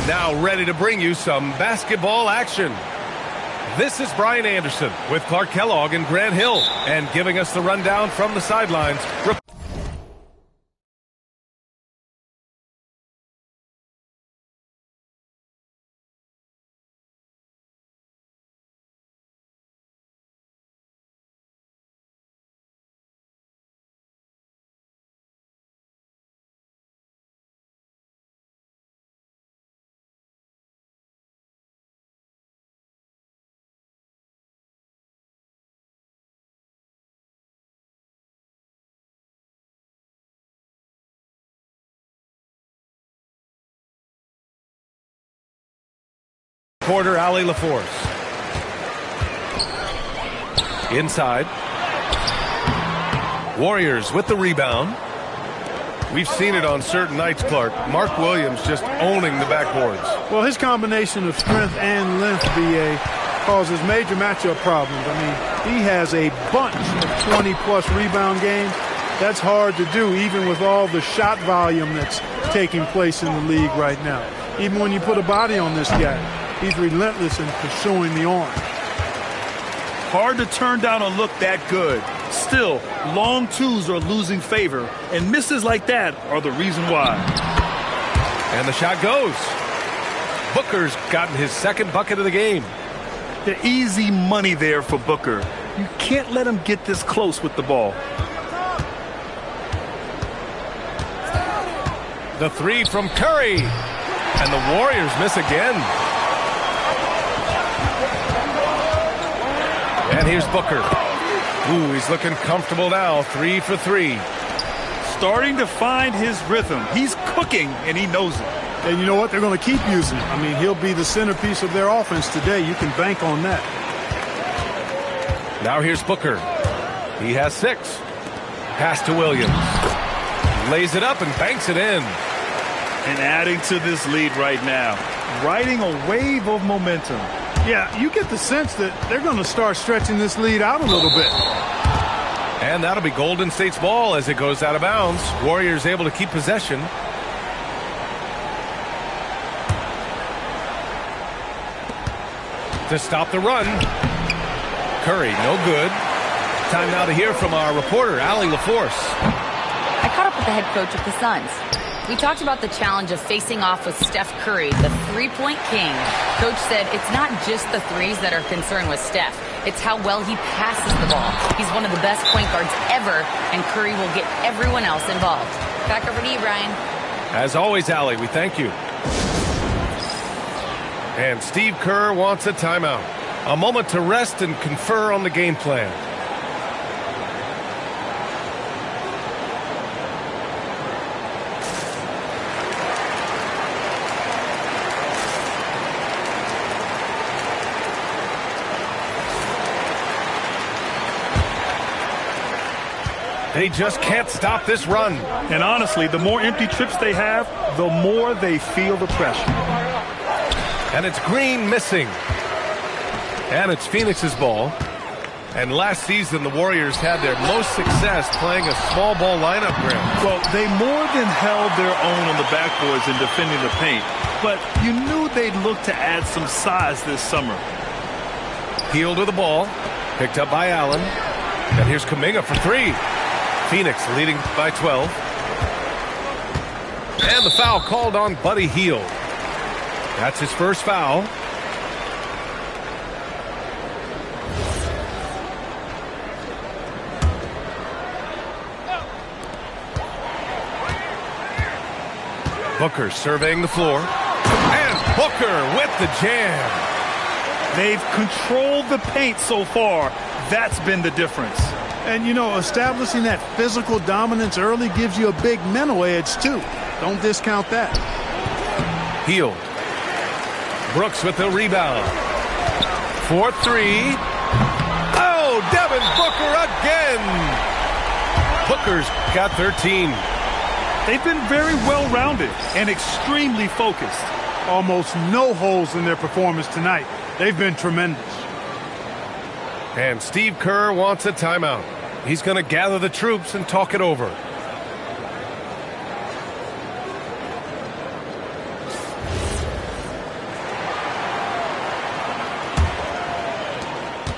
Now ready to bring you some basketball action. This is Brian Anderson with Clark Kellogg and Grant Hill, and giving us the rundown from the sidelines. Quarter, Ali LaForce. Inside. Warriors with the rebound. We've seen it on certain nights, Clark. Mark Williams just owning the backboards. Well, his combination of strength and length, BA, causes major matchup problems. I mean, he has a bunch of 20-plus rebound games. That's hard to do, even with all the shot volume that's taking place in the league right now. Even when you put a body on this guy, he's relentless in pursuing the arm. Hard to turn down a look that good. Still, long twos are losing favor, and misses like that are the reason why. And the shot goes. Booker's gotten his second bucket of the game. The easy money there for Booker. You can't let him get this close with the ball. The three from Curry. And the Warriors miss again. And here's Booker. Ooh, he's looking comfortable now. 3 for 3. Starting to find his rhythm. He's cooking, and he knows it. And you know what? They're going to keep using him. I mean, he'll be the centerpiece of their offense today. You can bank on that. Now here's Booker. He has 6. Pass to Williams. Lays it up and banks it in. And adding to this lead right now. Riding a wave of momentum. Yeah, you get the sense that they're going to start stretching this lead out a little bit. And that'll be Golden State's ball as it goes out of bounds. Warriors able to keep possession. To stop the run. Curry, no good. Time now to hear from our reporter, Ali LaForce. I caught up with the head coach of the Suns. We talked about the challenge of facing off with Steph Curry, the three-point king. Coach said it's not just the threes that are concerned with Steph. It's how well he passes the ball. He's one of the best point guards ever, and Curry will get everyone else involved. Back over to you, Brian. As always, Ali, we thank you. And Steve Kerr wants a timeout. A moment to rest and confer on the game plan. They just can't stop this run. And honestly, the more empty trips they have, the more they feel the pressure. And it's Green missing. And it's Phoenix's ball. And last season, the Warriors had their most success playing a small ball lineup, Grant. Well, they more than held their own on the backboards in defending the paint. But you knew they'd look to add some size this summer. Heel to the ball. Picked up by Allen. And here's Kuminga for 3. Phoenix leading by 12. And the foul called on Buddy Hield. That's his first foul. Booker surveying the floor. And Booker with the jam. They've controlled the paint so far. That's been the difference. And, you know, establishing that physical dominance early gives you a big mental edge, too. Don't discount that. Hield. Brooks with the rebound. 4-3. Oh, Devin Booker again. Booker's got 13. They've been very well-rounded and extremely focused. Almost no holes in their performance tonight. They've been tremendous. And Steve Kerr wants a timeout. He's going to gather the troops and talk it over.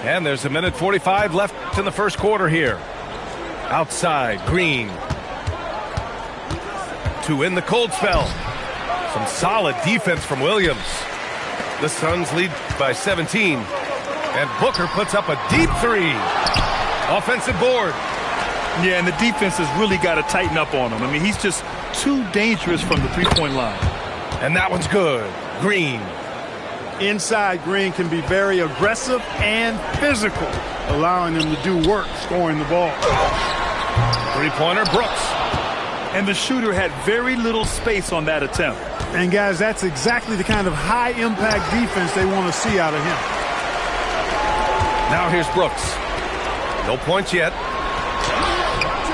And there's a minute 45 left in the first quarter here. Outside, Green. To win the cold spell. Some solid defense from Williams. The Suns lead by 17. And Booker puts up a deep three. Offensive board. Yeah, and the defense has really got to tighten up on him. I mean, he's just too dangerous from the three-point line. And that one's good. Green. Inside, Green can be very aggressive and physical, allowing them to do work scoring the ball. Three-pointer, Brooks. And the shooter had very little space on that attempt. And, guys, that's exactly the kind of high-impact defense they want to see out of him. Now here's Brooks. No points yet.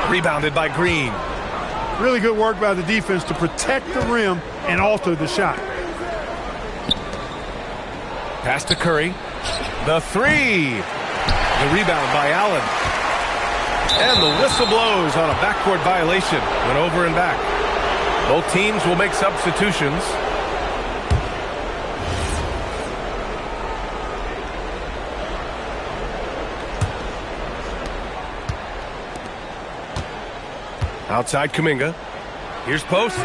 Rebounded by Green. Really good work by the defense to protect the rim and alter the shot. Pass to Curry. The three. The rebound by Allen. And the whistle blows on a backcourt violation. Went over and back. Both teams will make substitutions. Outside Kuminga. Here's Post.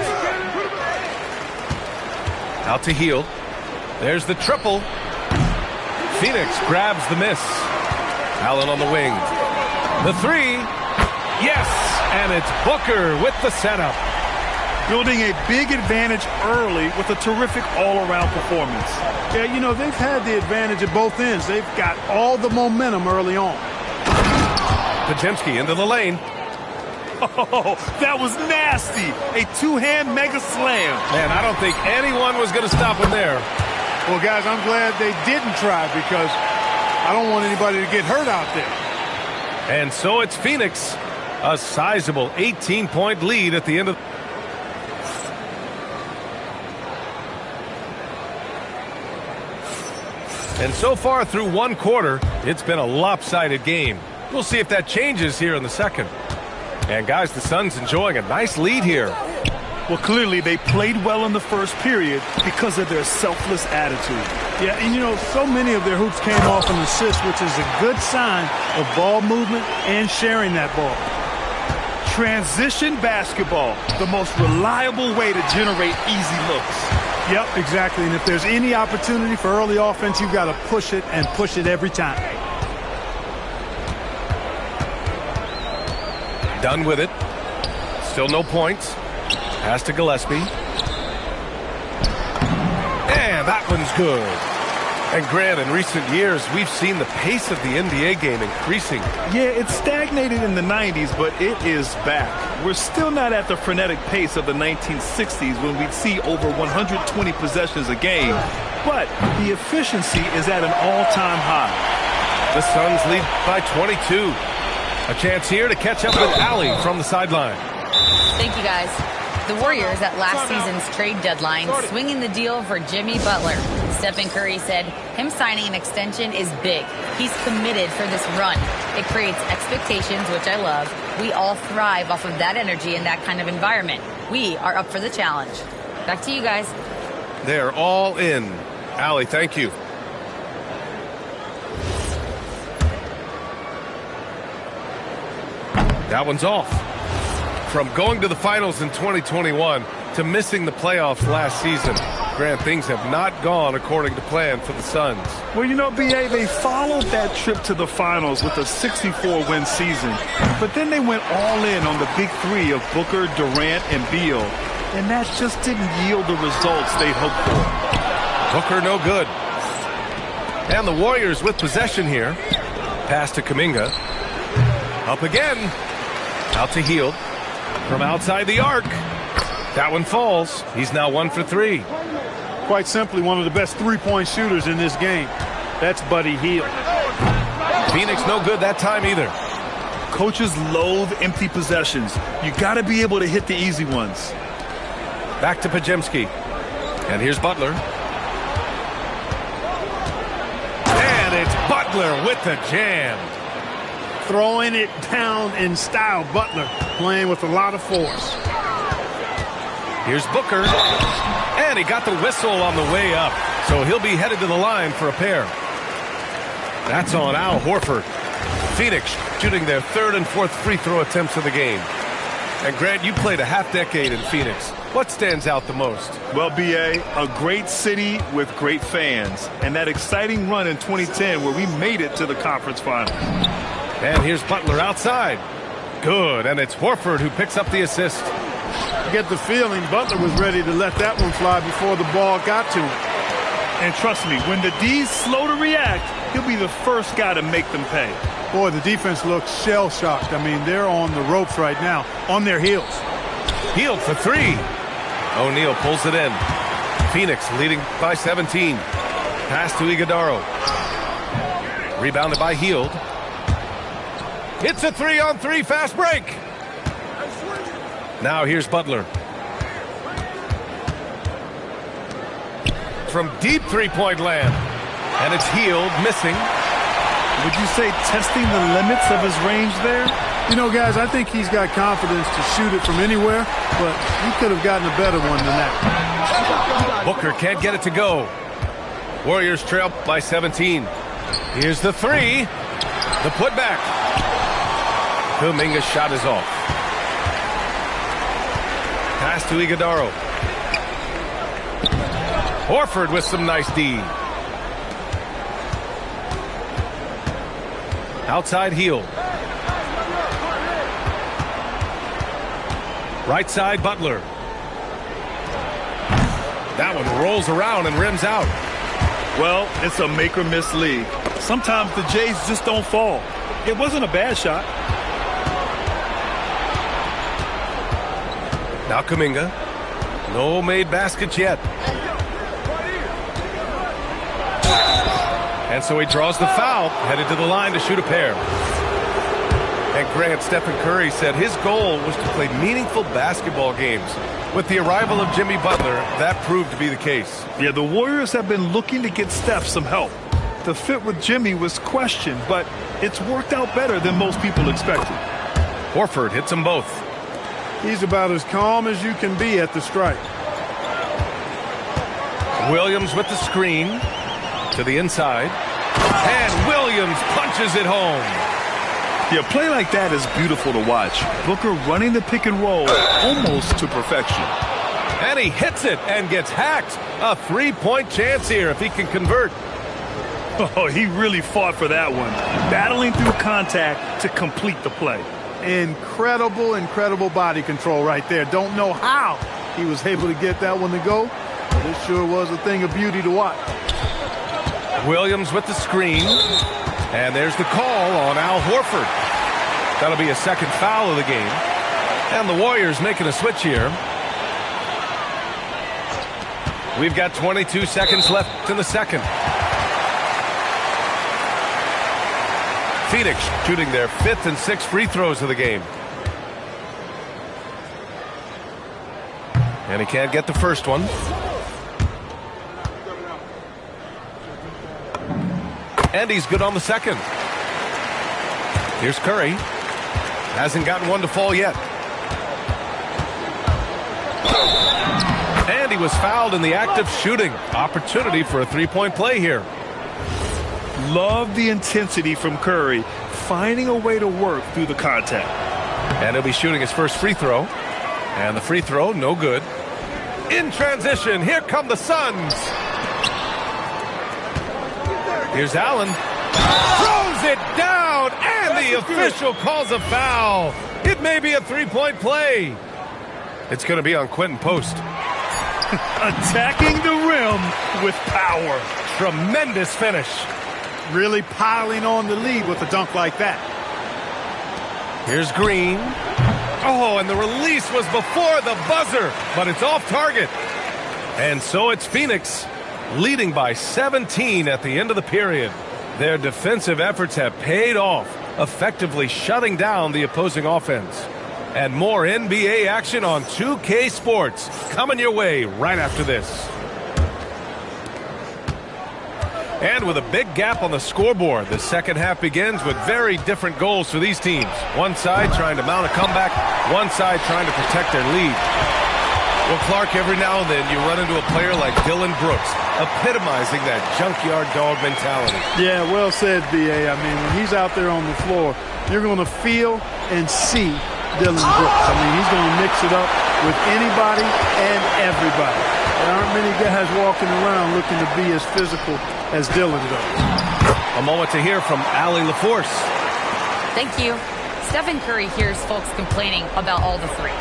Out to Hield. There's the triple. Phoenix grabs the miss. Allen on the wing. The three. Yes, and it's Booker with the setup. Building a big advantage early with a terrific all-around performance. Yeah, you know, they've had the advantage at both ends. They've got all the momentum early on. Podziemski into the lane. Oh, that was nasty. A two-hand mega slam. Man, I don't think anyone was going to stop him there. Well, guys, I'm glad they didn't try because I don't want anybody to get hurt out there. And so it's Phoenix. A sizable 18-point lead at the end of... And so far through one quarter, it's been a lopsided game. We'll see if that changes here in the second. And, guys, the Suns enjoying a nice lead here. Well, clearly they played well in the first period because of their selfless attitude. Yeah, and, you know, so many of their hoops came off an assist, which is a good sign of ball movement and sharing that ball. Transition basketball, the most reliable way to generate easy looks. Yep, exactly. And if there's any opportunity for early offense, you've got to push it and push it every time. Done with it. Still no points. Pass to Gillespie. And that one's good. And Grant, in recent years, we've seen the pace of the NBA game increasing. Yeah, it stagnated in the 90s, but it is back. We're still not at the frenetic pace of the 1960s when we'd see over 120 possessions a game. But the efficiency is at an all-time high. The Suns lead by 22. A chance here to catch up with Allie from the sideline. Thank you, guys. The Warriors at last season's trade deadline swinging the deal for Jimmy Butler. Stephen Curry said him signing an extension is big. He's committed for this run. It creates expectations, which I love. We all thrive off of that energy in that kind of environment. We are up for the challenge. Back to you guys. They're all in. Allie, thank you. That one's off. From going to the finals in 2021 to missing the playoffs last season, Grant, things have not gone according to plan for the Suns. Well, you know, B.A., they followed that trip to the finals with a 64-win season. But then they went all in on the big three of Booker, Durant, and Beal. And that just didn't yield the results they'd hoped for. Booker no good. And the Warriors with possession here. Pass to Kuminga. Up again. Out to Hield. From outside the arc. That one falls. He's now 1 for 3. Quite simply, one of the best three-point shooters in this game. That's Buddy Hield. Phoenix no good that time either. Coaches loathe empty possessions. You got to be able to hit the easy ones. Back to Podziemski. And here's Butler. And it's Butler with the jam. Throwing it down in style. Butler playing with a lot of force. Here's Booker. And he got the whistle on the way up. So he'll be headed to the line for a pair. That's on Al Horford. Phoenix shooting their third and fourth free throw attempts of the game. And Grant, you played a half decade in Phoenix. What stands out the most? Well, B.A., a great city with great fans. And that exciting run in 2010 where we made it to the conference finals. And here's Butler outside. Good, and it's Horford who picks up the assist. I get the feeling Butler was ready to let that one fly before the ball got to him. And trust me, when the D's slow to react, he'll be the first guy to make them pay. Boy, the defense looks shell-shocked. I mean, they're on the ropes right now, on their heels. Hield for three. O'Neal pulls it in. Phoenix leading by 17. Pass to Iguodaro. Rebounded by Hield. It's a 3-on-3 fast break. Now here's Butler. From deep three-point land. And it's Hield missing. Would you say testing the limits of his range there? You know, guys, I think he's got confidence to shoot it from anywhere, but he could have gotten a better one than that. Booker can't get it to go. Warriors trail by 17. Here's the three. The putback. Kuminga's shot is off. Pass to Iguodaro. Horford with some nice D. Outside Hield. Right side Butler. That one rolls around and rims out. Well, it's a make or miss league. Sometimes the Jays just don't fall. It wasn't a bad shot. Now Kuminga. No made baskets yet. And so he draws the foul, headed to the line to shoot a pair. And Grant, Stephen Curry said his goal was to play meaningful basketball games. With the arrival of Jimmy Butler, that proved to be the case. Yeah, the Warriors have been looking to get Steph some help. The fit with Jimmy was questioned, but it's worked out better than most people expected. Horford hits them both. He's about as calm as you can be at the strike. Williams with the screen to the inside. And Williams punches it home. Yeah, play like that is beautiful to watch. Booker running the pick and roll almost to perfection. And he hits it and gets hacked. A three-point chance here if he can convert. Oh, he really fought for that one. Battling through contact to complete the play. Incredible body control right there. Don't know how he was able to get that one to go, but it sure was a thing of beauty to watch. Williams with the screen. And there's the call on Al Horford. That'll be a second foul of the game. And the Warriors making a switch here. We've got 22 seconds left in the second. Phoenix shooting their fifth and sixth free throws of the game. And he can't get the first one. And he's good on the second. Here's Curry. Hasn't gotten one to fall yet. And he was fouled in the act of shooting. Opportunity for a three-point play here. Love the intensity from Curry, finding a way to work through the contact. And he'll be shooting his first free throw. And the free throw, no good. In transition, here come the Suns. Here's Allen. Throws it down, and the official calls a foul. It may be a three-point play. It's going to be on Quentin Post. Attacking the rim with power. Tremendous finish. Really piling on the lead with a dunk like that. Here's Green. Oh, and the release was before the buzzer, but it's off target. And so it's Phoenix leading by 17 at the end of the period. Their defensive efforts have paid off, effectively shutting down the opposing offense. And more NBA action on 2K Sports coming your way right after this. And with a big gap on the scoreboard, the second half begins with very different goals for these teams. One side trying to mount a comeback, one side trying to protect their lead. Well, Clark, every now and then you run into a player like Dylan Brooks. epitomizing that junkyard dog mentality. Yeah, well said, B.A. I mean, when he's out there on the floor, you're going to feel and see Dillon Brooks. I mean, he's going to mix it up with anybody and everybody. There aren't many guys walking around looking to be as physical as Dillon does. A moment to hear from Allie LaForce. Thank you. Stephen Curry hears folks complaining about all the threes.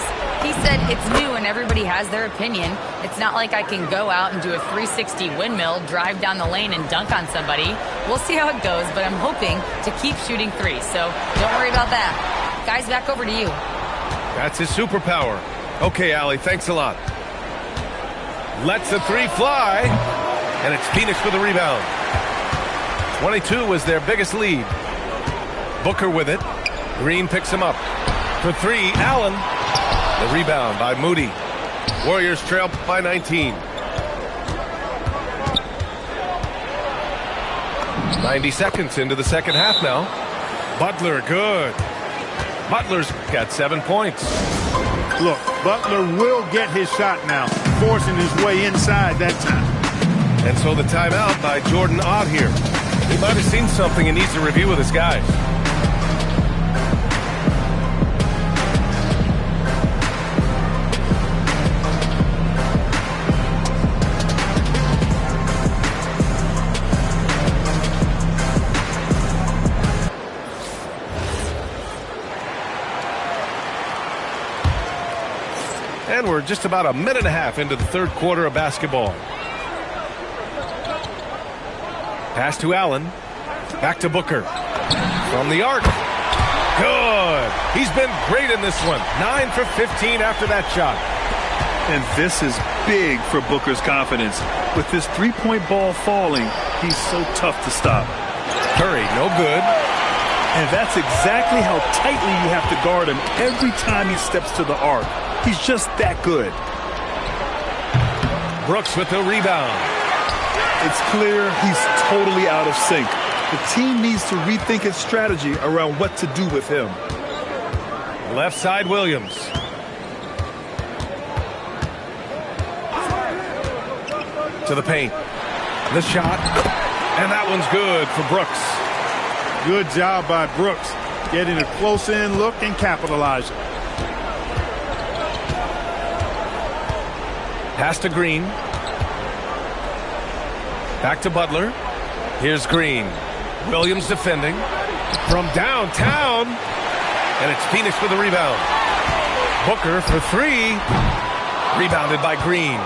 He said it's new and everybody has their opinion. It's not like I can go out and do a 360 windmill, drive down the lane, and dunk on somebody. We'll see how it goes, but I'm hoping to keep shooting threes, so don't worry about that. Guys, back over to you. That's his superpower. Okay, Allie, thanks a lot. Lets the three fly, and it's Phoenix with a rebound. 22 was their biggest lead. Booker with it. Green picks him up. For three, Allen. The rebound by Moody. Warriors trail by 19. 90 seconds into the second half now. Butler, good. Butler's got 7 points. Look, Butler will get his shot now, forcing his way inside that time. And so the timeout by Jordan Ott here. He might have seen something and needs to review with his guys. And we're just about a minute and a half into the third quarter of basketball. Pass to Allen. Back to Booker. From the arc. Good. He's been great in this one. 9 for 15 after that shot. And this is big for Booker's confidence. With this three-point ball falling, he's so tough to stop. Curry, no good. And that's exactly how tightly you have to guard him every time he steps to the arc. He's just that good. Brooks with the rebound. It's clear he's totally out of sync. The team needs to rethink its strategy around what to do with him. Left side, Williams. To the paint. The shot. And that one's good for Brooks. Good job by Brooks, getting a close-in look and capitalizing. Pass to Green. Back to Butler. Here's Green. Williams defending. From downtown. And it's Phoenix with the rebound. Booker for three. Rebounded by Green.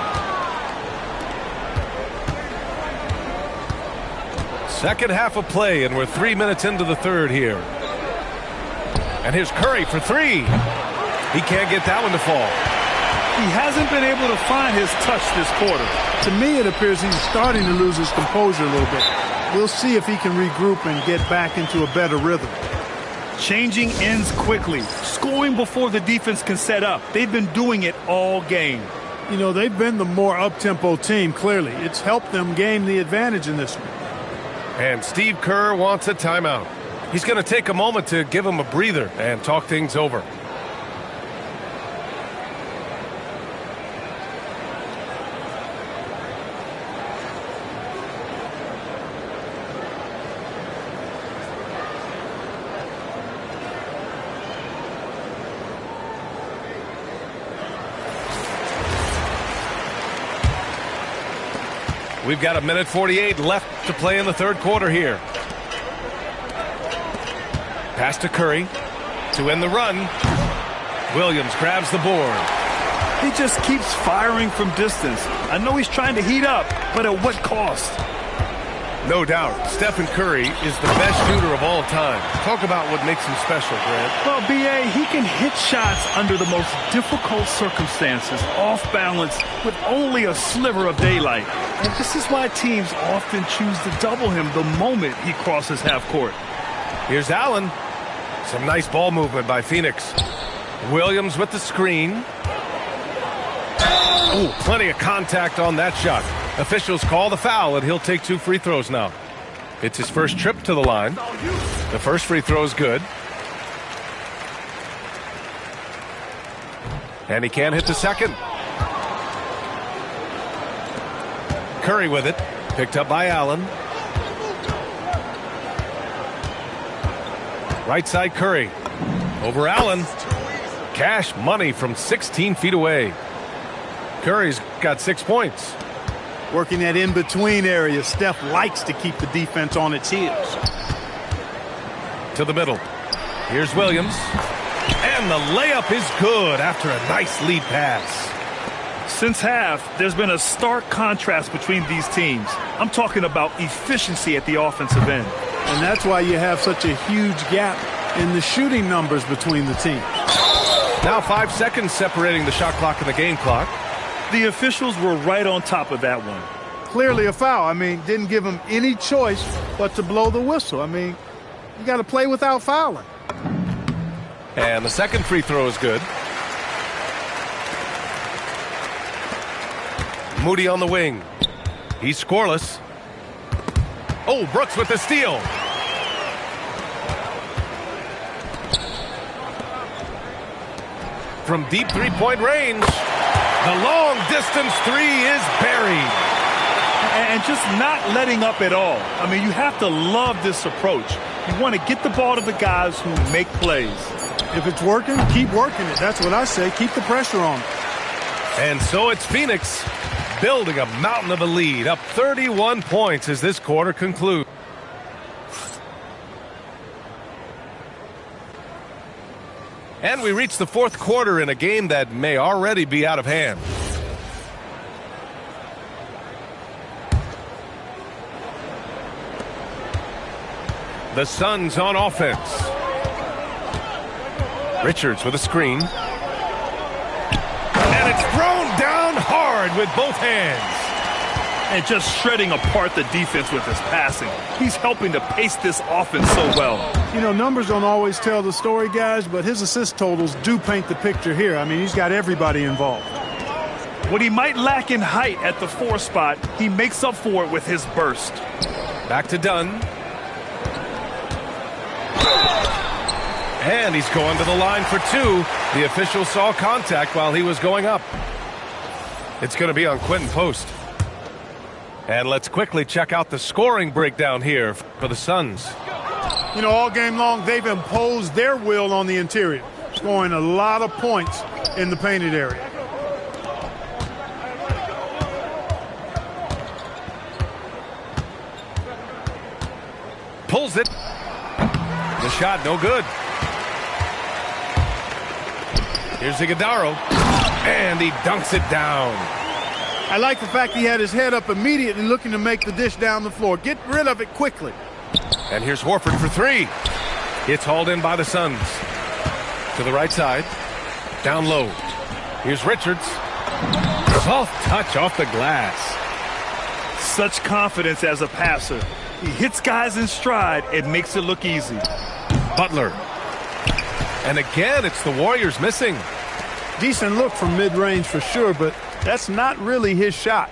Second half of play, and we're 3 minutes into the third here. And here's Curry for three. He can't get that one to fall. He hasn't been able to find his touch this quarter. To me, it appears he's starting to lose his composure a little bit. We'll see if he can regroup and get back into a better rhythm. Changing ends quickly, scoring before the defense can set up. They've been doing it all game. You know, they've been the more up-tempo team, clearly. It's helped them gain the advantage in this one. And Steve Kerr wants a timeout. He's going to take a moment to give him a breather and talk things over. We've got a minute 48 left to play in the third quarter here. Pass to Curry to end the run. Williams grabs the board. He just keeps firing from distance. I know he's trying to heat up, but at what cost? No doubt, Stephen Curry is the best shooter of all time. Talk about what makes him special, Grant. Well, B.A., he can hit shots under the most difficult circumstances, off balance, with only a sliver of daylight. And this is why teams often choose to double him the moment he crosses half court. Here's Allen. Some nice ball movement by Phoenix. Williams with the screen. Ooh, plenty of contact on that shot. Officials call the foul, and he'll take 2 free throws now. It's his first trip to the line. The first free throw is good. And he can't hit the second. Curry with it. Picked up by Allen. Right side Curry. Over Allen. Cash money from 16 feet away. Curry's got 6 points. Working that in-between area. Steph likes to keep the defense on its heels. To the middle. Here's Williams. And the layup is good after a nice lead pass. Since half, there's been a stark contrast between these teams. I'm talking about efficiency at the offensive end. And that's why you have such a huge gap in the shooting numbers between the teams. Now 5 seconds separating the shot clock and the game clock. The officials were right on top of that one. Clearly a foul. I mean, didn't give him any choice but to blow the whistle. I mean, you got to play without fouling. And the second free throw is good. Moody on the wing. He's scoreless. Oh, Brooks with the steal. From deep three-point range, the long distance three is buried. And just not letting up at all. I mean, you have to love this approach. You want to get the ball to the guys who make plays. If it's working, keep working it. That's what I say. Keep the pressure on. And so it's Phoenix building a mountain of a lead, up 31 points as this quarter concludes. And we reach the fourth quarter in a game that may already be out of hand. The Suns on offense. Richards with a screen. And it's thrown down hard with both hands. And just shredding apart the defense with his passing. He's helping to pace this offense so well. You know, numbers don't always tell the story, guys, but his assist totals do paint the picture here. I mean, he's got everybody involved. What he might lack in height at the 4 spot, he makes up for it with his burst. Back to Dunn. And he's going to the line for 2. The official saw contact while he was going up. It's going to be on Quentin Post. And let's quickly check out the scoring breakdown here for the Suns. You know, all game long, they've imposed their will on the interior, scoring a lot of points in the painted area. Pulls it. The shot, no good. Here's Iguodala, and he dunks it down. I like the fact he had his head up immediately looking to make the dish down the floor. Get rid of it quickly. And here's Horford for 3. It's hauled in by the Suns. To the right side. Down low. Here's Richards. Soft touch off the glass. Such confidence as a passer. He hits guys in stride and makes it look easy. Butler. And again, it's the Warriors missing. Decent look from mid-range for sure, but that's not really his shot.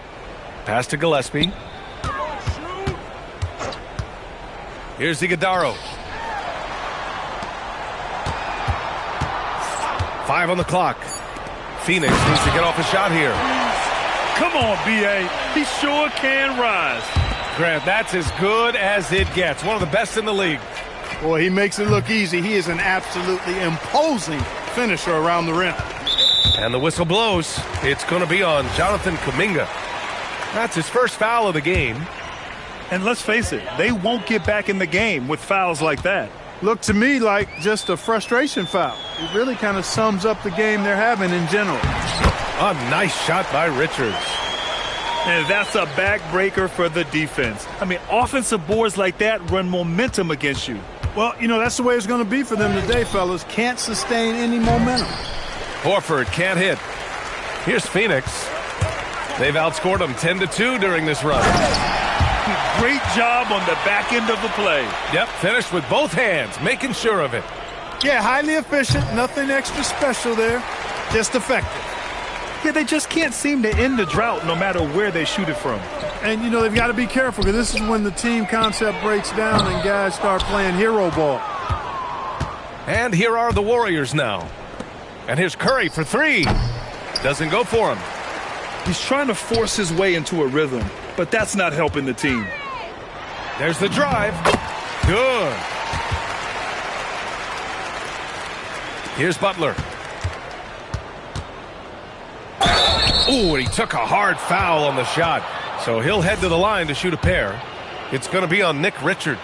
Pass to Gillespie. Here's Iguodala. 5 on the clock. Phoenix needs to get off a shot here. Come on, B.A. He sure can rise. Grant, that's as good as it gets. One of the best in the league. Boy, he makes it look easy. He is an absolutely imposing finisher around the rim. And the whistle blows. It's going to be on Jonathan Kuminga. That's his first foul of the game. And let's face it, they won't get back in the game with fouls like that. Looked to me like just a frustration foul. It really kind of sums up the game they're having in general. A nice shot by Richards. And that's a backbreaker for the defense. I mean, offensive boards like that run momentum against you. Well, you know, that's the way it's going to be for them today, fellas. Can't sustain any momentum. Horford can't hit. Here's Phoenix. They've outscored them 10-2 during this run. Great job on the back end of the play. Yep, finished with both hands, making sure of it. Yeah, highly efficient. Nothing extra special there. Just effective. Yeah, they just can't seem to end the drought no matter where they shoot it from. And, you know, they've got to be careful because this is when the team concept breaks down and guys start playing hero ball. And here are the Warriors now. And here's Curry for 3. Doesn't go for him. He's trying to force his way into a rhythm. but that's not helping the team. There's the drive. Good. Here's Butler. Ooh, and he took a hard foul on the shot. So he'll head to the line to shoot a pair. It's going to be on Nick Richards.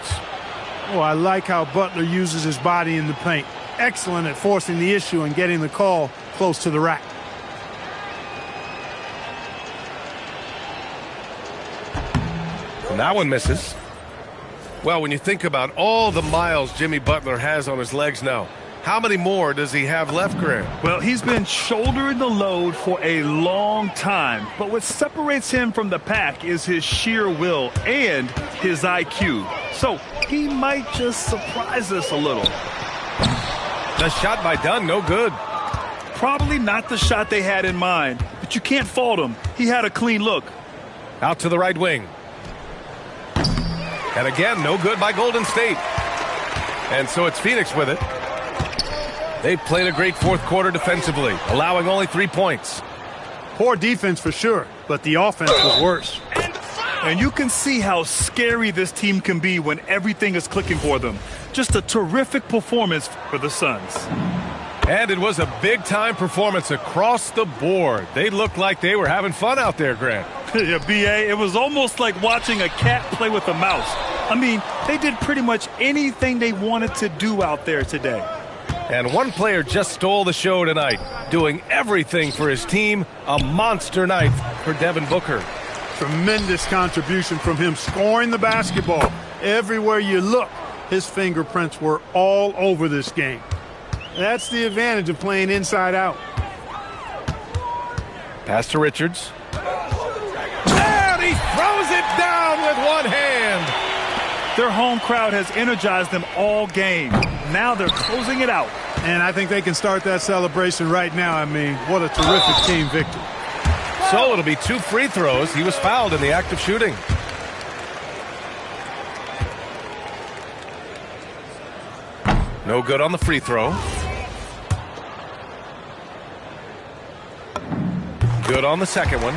Oh, I like how Butler uses his body in the paint. Excellent at forcing the issue and getting the call close to the rack. And that one misses. Well, when you think about all the miles Jimmy Butler has on his legs now, how many more does he have left, Cray? Well, he's been shouldering the load for a long time, but what separates him from the pack is his sheer will and his IQ. So he might just surprise us a little. The shot by Dunn, no good. Probably not the shot they had in mind, but you can't fault him. He had a clean look. Out to the right wing. And again, no good by Golden State. And so it's Phoenix with it. They've played a great fourth quarter defensively, allowing only 3 points. Poor defense for sure, but the offense was worse. And you can see how scary this team can be when everything is clicking for them. Just a terrific performance for the Suns. And it was a big-time performance across the board. They looked like they were having fun out there, Grant. Yeah, B.A., it was almost like watching a cat play with a mouse. I mean, they did pretty much anything they wanted to do out there today. And one player just stole the show tonight, doing everything for his team. A monster night for Devin Booker. Tremendous contribution from him, scoring the basketball. Everywhere you look, his fingerprints were all over this game. That's the advantage of playing inside out. Pass to Richards. And he throws it down with one hand. Their home crowd has energized them all game. Now they're closing it out. And I think they can start that celebration right now. I mean, what a terrific team victory. So it'll be 2 free throws. He was fouled in the act of shooting. No good on the free throw. Good on the second one.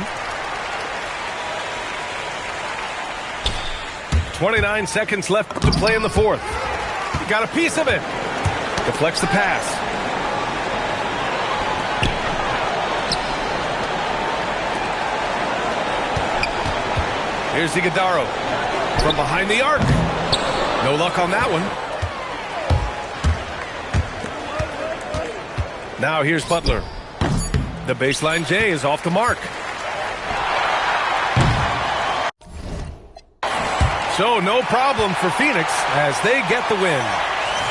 29 seconds left to play in the fourth. He got a piece of it. Deflects the pass. Here's Iguodala from behind the arc. No luck on that one. Now here's Butler. The baseline J is off the mark. So no problem for Phoenix as they get the win.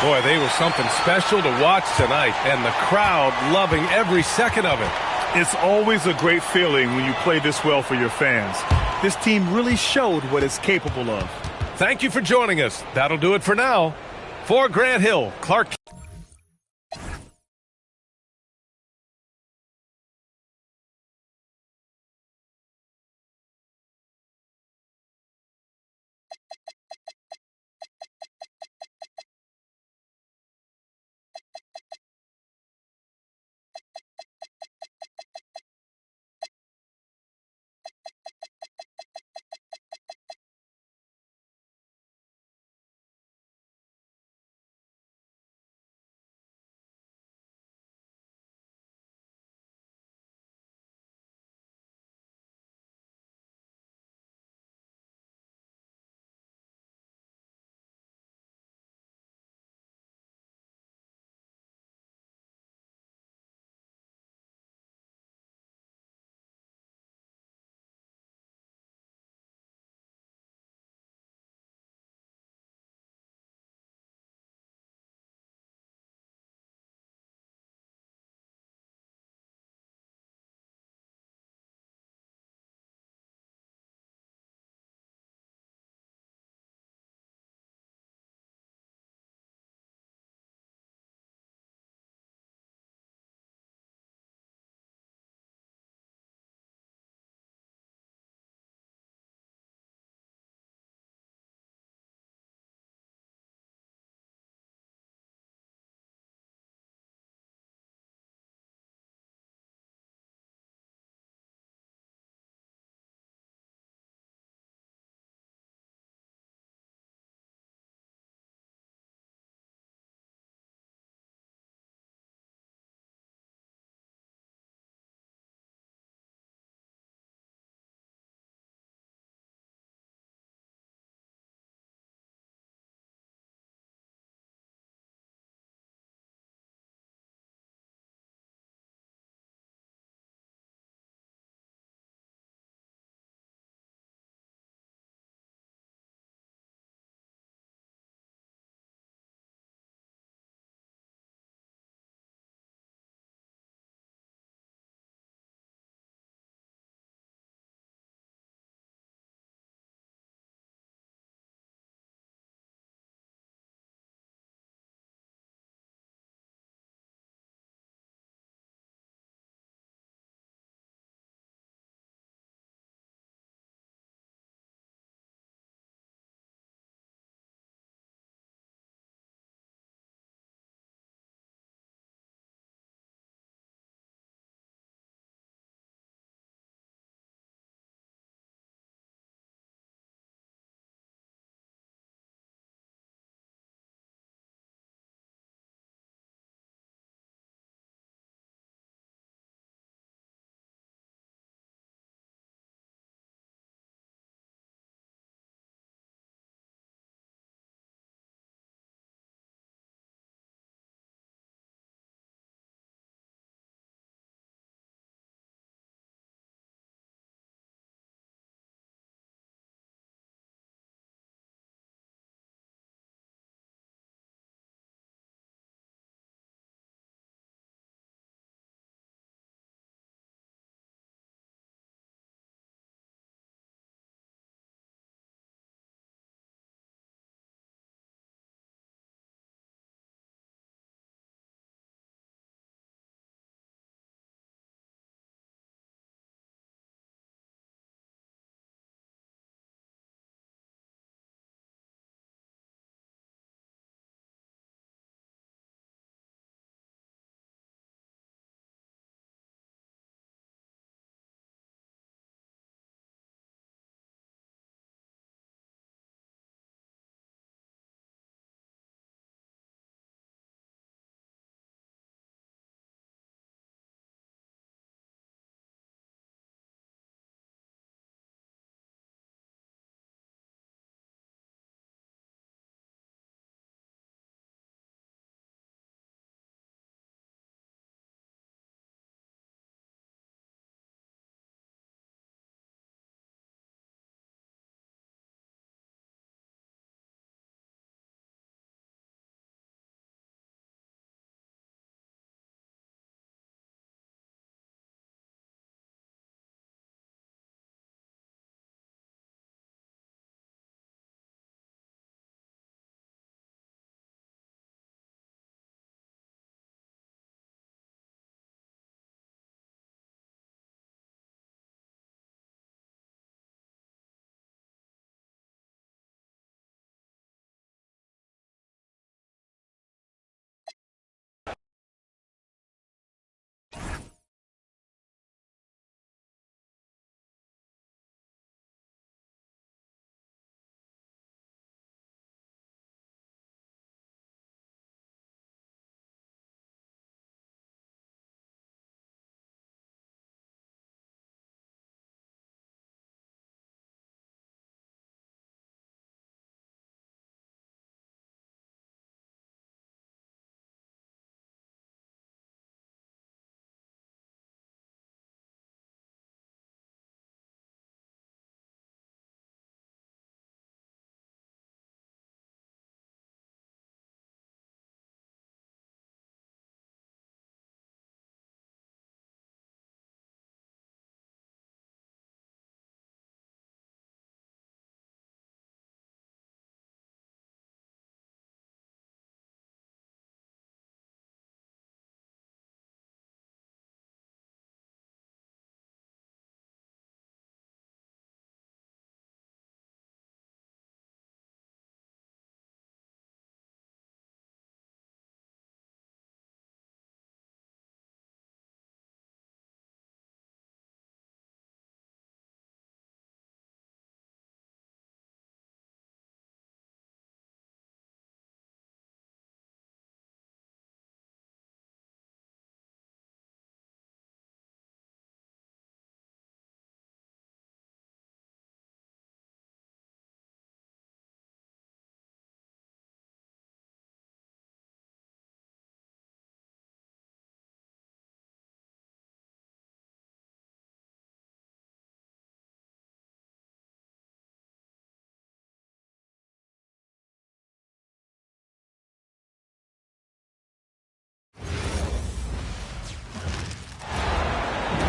Boy, they were something special to watch tonight, and the crowd loving every second of it. It's always a great feeling when you play this well for your fans. This team really showed what it's capable of. Thank you for joining us. That'll do it for now. For Grant Hill, Clark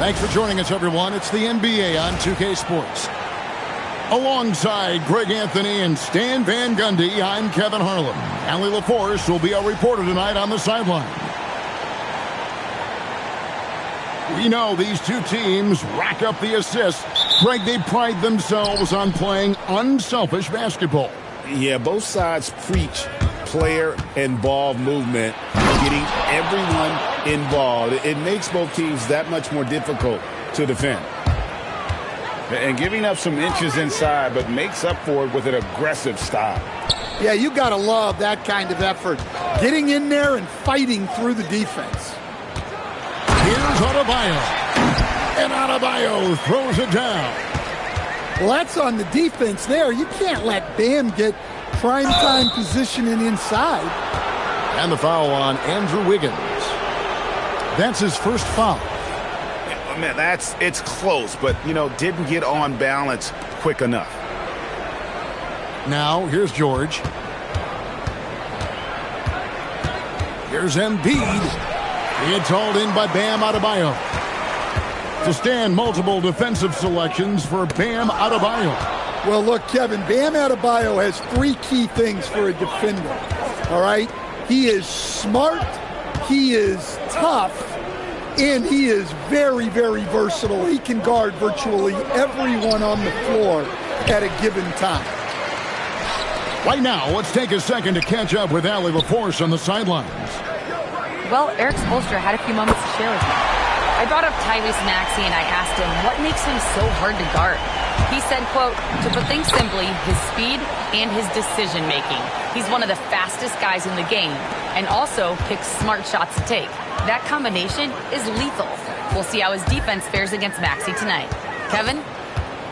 Thanks for joining us, everyone. It's the NBA on 2K Sports. Alongside Greg Anthony and Stan Van Gundy, I'm Kevin Harlan. Allie LaForce will be our reporter tonight on the sideline. We know these two teams rack up the assists. Greg, they pride themselves on playing unselfish basketball. Yeah, both sides preach player and ball movement, getting everyone involved. It makes both teams that much more difficult to defend. And giving up some inches inside, but makes up for it with an aggressive style. Yeah, you got to love that kind of effort. Getting in there and fighting through the defense. Here's Adebayo. And Adebayo throws it down. Well, that's on the defense there. You can't let Bam get prime-time positioning inside. And the foul on Andrew Wiggins. That's his first foul. Man, it's close, but, didn't get on balance quick enough. Now, here's George. Here's Embiid. It's hauled in by Bam Adebayo. To stand multiple defensive selections for Bam Adebayo. Well, look, Kevin, Bam Adebayo has three key things for a defender, all right? He is smart, he is tough, and he is very, very versatile. He can guard virtually everyone on the floor at a given time. Right now, let's take a second to catch up with Allie LaForce on the sidelines. Well, Eric Spoelstra had a few moments to share with me. I brought up Tyrese Maxey and I asked him what makes him so hard to guard. He said, quote, to put things simply, his speed and his decision making. He's one of the fastest guys in the game and also picks smart shots to take. That combination is lethal. We'll see how his defense fares against Maxey tonight. Kevin?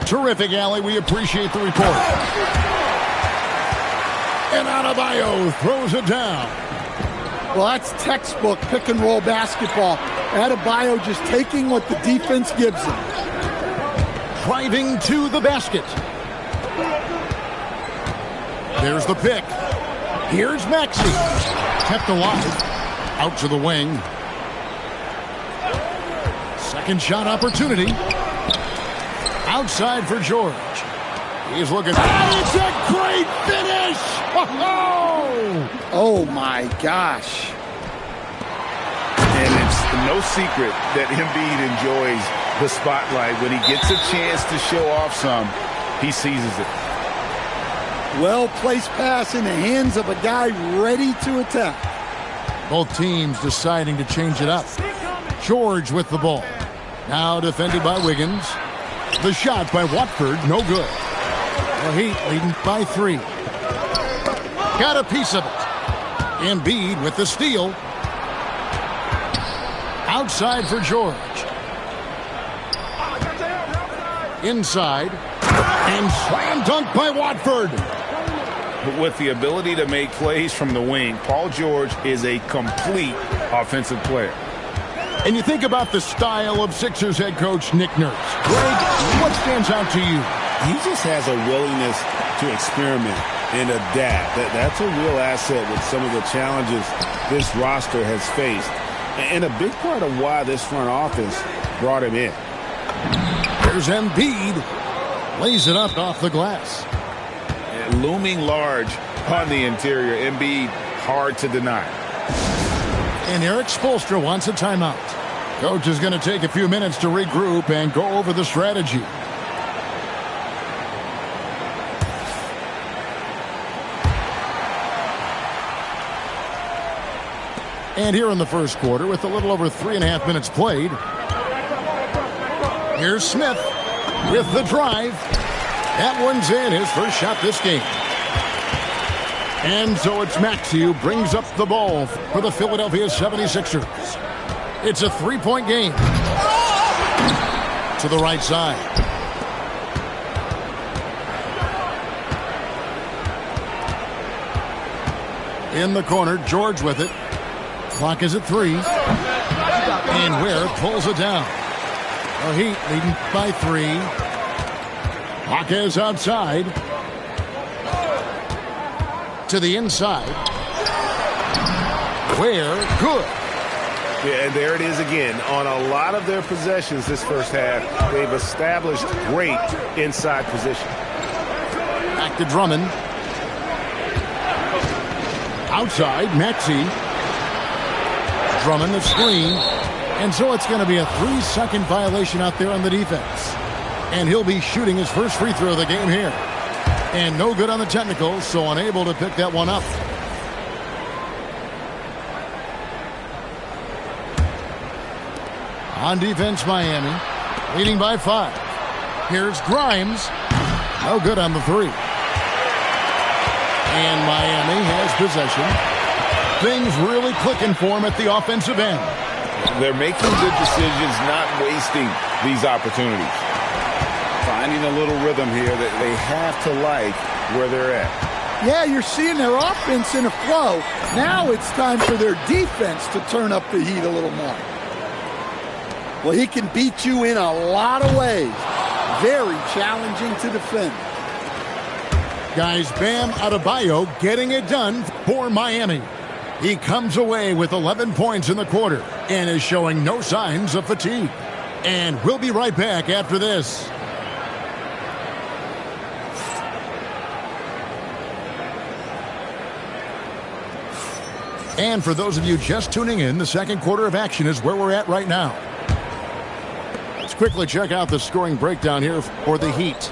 Terrific, Allie. We appreciate the report. And Adebayo throws it down. Well, that's textbook pick-and-roll basketball. Adebayo just taking what the defense gives him. Driving to the basket. There's the pick. Here's Maxey. Kept alive. Out to the wing. Second shot opportunity. Outside for George. He's looking. And it's a great finish! Oh my gosh. And it's no secret that Embiid enjoys the spotlight. When he gets a chance to show off some, he seizes it. Well-placed pass in the hands of a guy ready to attack. Both teams deciding to change it up. George with the ball. Now defended by Wiggins. The shot by Watford, no good. The Heat leading by 3. Got a piece of it. Embiid with the steal. Outside for George. Inside. And slam dunk by Watford. With the ability to make plays from the wing, Paul George is a complete offensive player. And you think about the style of Sixers head coach Nick Nurse. Greg, what stands out to you? He just has a willingness to experiment and adapt. That's a real asset with some of the challenges this roster has faced. And a big part of why this front office brought him in. There's Embiid. Lays it up off the glass. Looming large on the interior. Embiid, hard to deny. And Eric Spoelstra wants a timeout. Coach is going to take a few minutes to regroup and go over the strategy. And here in the first quarter, with a little over 3.5 minutes played, here's Smith with the drive. That one's in, his first shot this game. And so it's Maxey who brings up the ball for the Philadelphia 76ers. It's a 3-point game. To the right side. In the corner, George with it. Clock is at 3. And Ware pulls it down. The Heat leading by 3. Clock is outside. To the inside. Ware, good. Yeah, and there it is again. On a lot of their possessions this first half, they've established great inside position. Back to Drummond. Outside, Maxey. Drummond the screen. And so it's going to be a 3-second violation out there on the defense. And he'll be shooting his first free throw of the game here. And no good on the technical, so unable to pick that one up. On defense, Miami, leading by 5. Here's Grimes. No good on the 3. And Miami has possession. Things really clicking for him at the offensive end. They're making good decisions, not wasting these opportunities. Finding a little rhythm here that they have to like where they're at. Yeah, you're seeing their offense in a flow. Now it's time for their defense to turn up the heat a little more. Well, he can beat you in a lot of ways. Very challenging to defend. Guys, Bam Adebayo getting it done for Miami. He comes away with 11 points in the quarter and is showing no signs of fatigue. And we'll be right back after this. And for those of you just tuning in, the second quarter of action is where we're at right now. Let's quickly check out the scoring breakdown here for the Heat.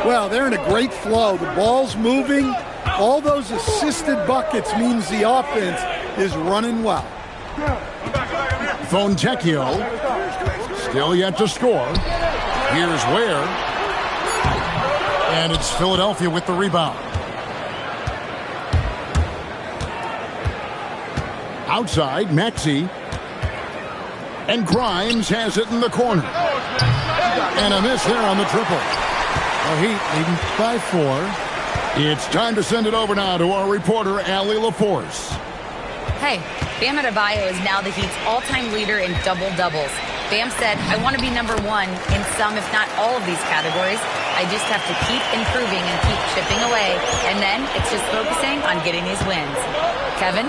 Well, they're in a great flow. The ball's moving. All those assisted buckets means the offense is running well. Fontecchio still yet to score. Here's Ware. And it's Philadelphia with the rebound. Outside, Maxey. And Grimes has it in the corner. And a miss there on the triple. The Heat leading by 4. It's time to send it over now to our reporter, Allie LaForce. Hey, Bam Adebayo is now the Heat's all-time leader in double-doubles. Bam said, I want to be number 1 in some, if not all of these categories. I just have to keep improving and keep chipping away. And then it's just focusing on getting these wins. Kevin?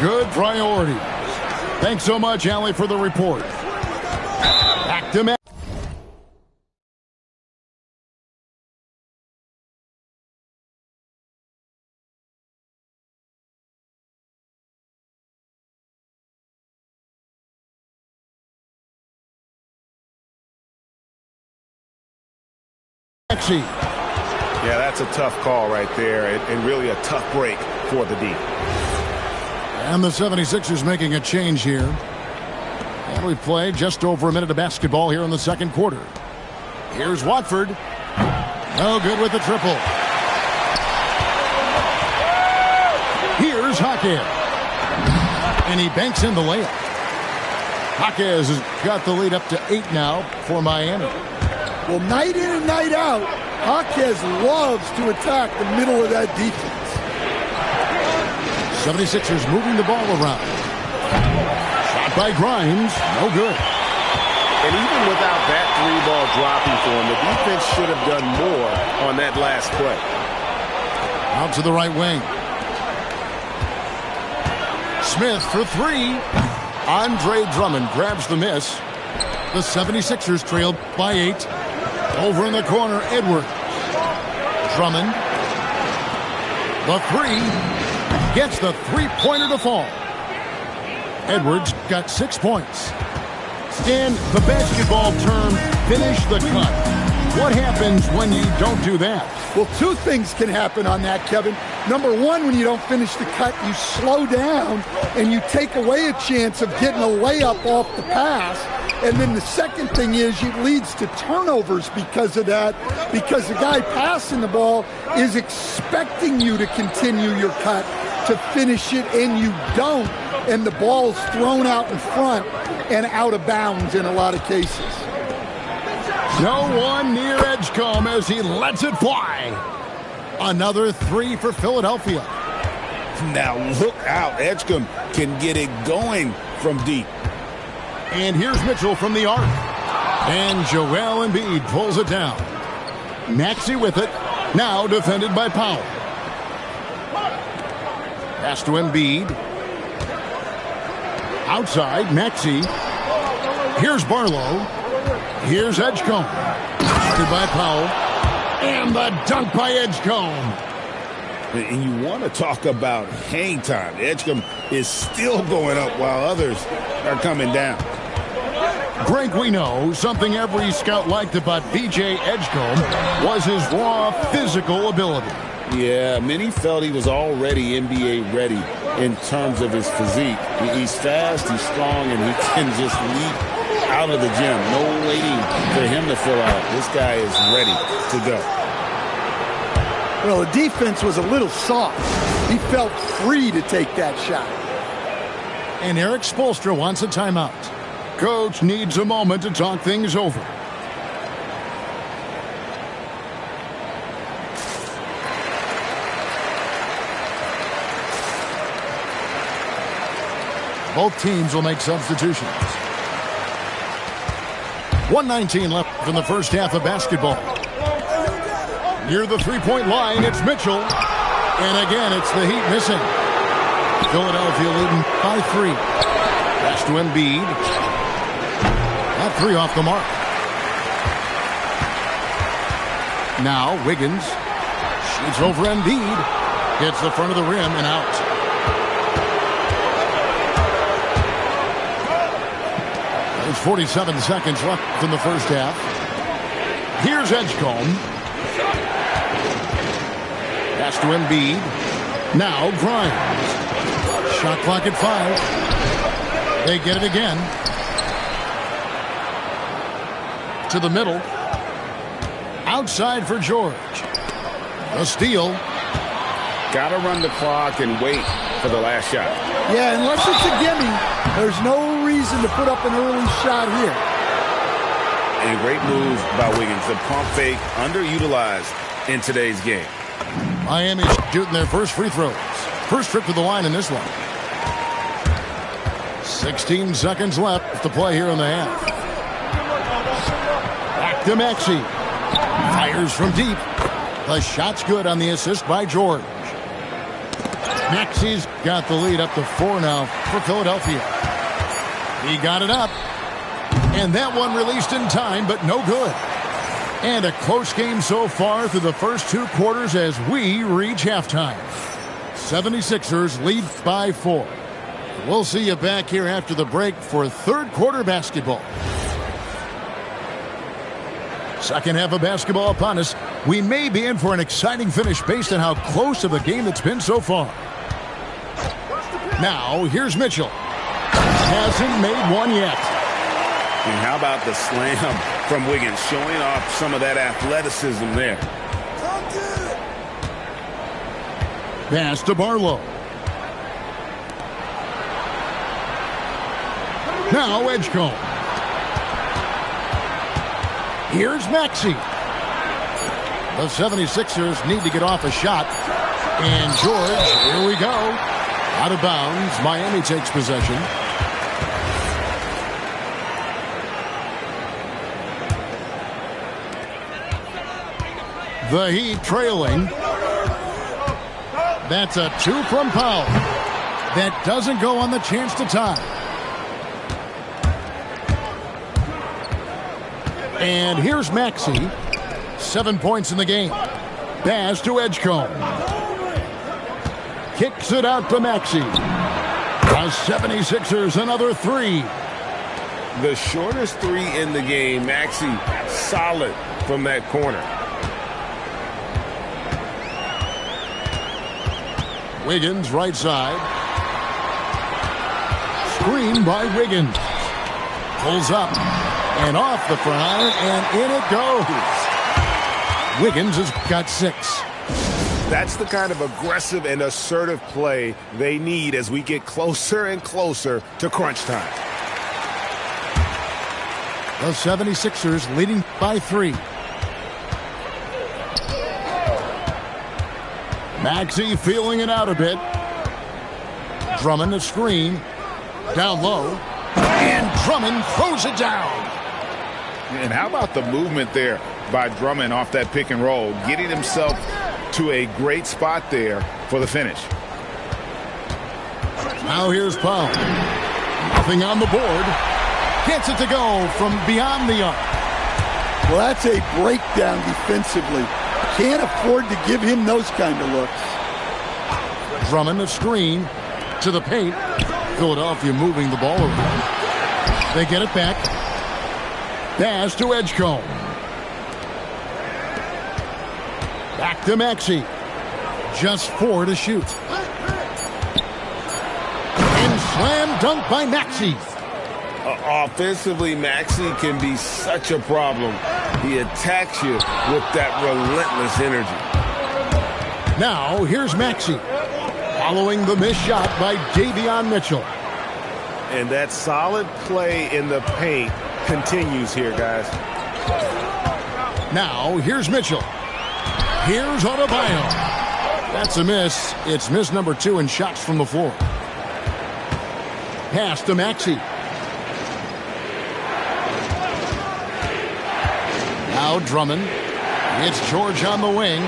Good priority. Thanks so much, Allie, for the report. Back to Matt. Yeah, that's a tough call right there, and really a tough break for the D. And the 76ers making a change here. And we play just over a minute of basketball here in the second quarter. Here's Watford. No good with the triple. Here's Jaquez. And he banks in the layup. Jaquez has got the lead up to 8 now for Miami. Well, night in and night out, Jaquez loves to attack the middle of that defense. 76ers moving the ball around. Shot by Grimes. No good. And even without that 3-ball dropping for him, the defense should have done more on that last play. Out to the right wing. Smith for 3. Andre Drummond grabs the miss. The 76ers trailed by 8. Over in the corner, Edwards. Drummond. The 3. Gets the 3-pointer to fall. Edwards got 6 points. And the basketball term, finish the cut. What happens when you don't do that? Well, 2 things can happen on that, Kevin. Number 1, when you don't finish the cut, you slow down and you take away a chance of getting a layup off the pass. And then the second thing is it leads to turnovers because of that, because the guy passing the ball is expecting you to continue your cut, to finish it, and you don't. And the ball's thrown out in front and out of bounds in a lot of cases. No one near Edgecombe as he lets it fly. Another 3 for Philadelphia. Now look out. Edgecombe can get it going from deep. And here's Mitchell from the arc. And Joel Embiid pulls it down. Maxey with it. Now defended by Powell. Pass to Embiid. Outside, Maxey. Here's Barlow. Here's Edgecombe. Started by Powell. And the dunk by Edgecombe. And you want to talk about hang time. Edgecombe is still going up while others are coming down. Greg, we know something every scout liked about B.J. Edgecombe was his raw physical ability. Yeah, many felt he was already NBA ready in terms of his physique. He's fast, he's strong, and he can just leap out of the gym. No waiting for him to fill out. This guy is ready to go. Well, the defense was a little soft. He felt free to take that shot. And Eric Spoelstra wants a timeout. Coach needs a moment to talk things over. Both teams will make substitutions. 1:19 left in the first half of basketball. Near the three-point line, it's Mitchell. And again, it's the Heat missing. Philadelphia leading by 3. Pass to Embiid. That 3 off the mark. Now Wiggins shoots over Embiid. Hits the front of the rim and out. There's 47 seconds left in the first half. Here's Edgecombe. Pass to Embiid. Now Grimes. Shot clock at 5. They get it again. To the middle. Outside for George. A steal. Got to run the clock and wait for the last shot. Yeah, unless it's a gimme, there's no reason to put up an early shot here. And great move by Wiggins. The pump fake underutilized in today's game. Miami shooting their first free throws. First trip to the line in this one. 16 seconds left to play here in the half. Back to Maxey. Fires from deep. The shot's good on the assist by George. Maxey's got the lead up to 4 now for Philadelphia. He got it up. And that one released in time, but no good. And a close game so far through the first 2 quarters as we reach halftime. 76ers lead by 4. We'll see you back here after the break for third quarter basketball. Second half of basketball upon us. We may be in for an exciting finish based on how close of a game it's been so far. Now, here's Mitchell. Hasn't made one yet. And how about the slam from Wiggins, showing off some of that athleticism there. Pass to Barlow. Now Edgecombe. Here's Maxey. The 76ers need to get off a shot. And George, here we go. Out of bounds. Miami takes possession. The Heat trailing. That's a 2 from Powell. That doesn't go on the chance to tie. And here's Maxey. 7 points in the game. Pass to Edgecombe. Kicks it out to Maxey. The 76ers another 3. The shortest 3 in the game. Maxey solid from that corner. Wiggins right side. Screen by Wiggins. Pulls up and off the front iron, and in it goes. Wiggins has got 6. That's the kind of aggressive and assertive play they need as we get closer and closer to crunch time. The 76ers leading by 3. Maxey feeling it out a bit. Drummond a screen. Down low. And Drummond throws it down. And how about the movement there by Drummond off that pick and roll, getting himself to a great spot there for the finish. Now here's Powell. Nothing on the board. Gets it to go from beyond the arc. Well, that's a breakdown defensively. Can't afford to give him those kind of looks. Drummond a screen to the paint. Philadelphia moving the ball around. They get it back. Pass to Edgecombe. Back to Maxey. Just 4 to shoot. And slam dunk by Maxey. Offensively, Maxey can be such a problem. He attacks you with that relentless energy. Now, here's Maxey. Following the missed shot by Davion Mitchell. And that solid play in the paint continues here, guys. Now, here's Mitchell. Here's Adebayo. That's a miss. It's miss number 2 in shots from the floor. Pass to Maxey. Now Drummond. It's George on the wing.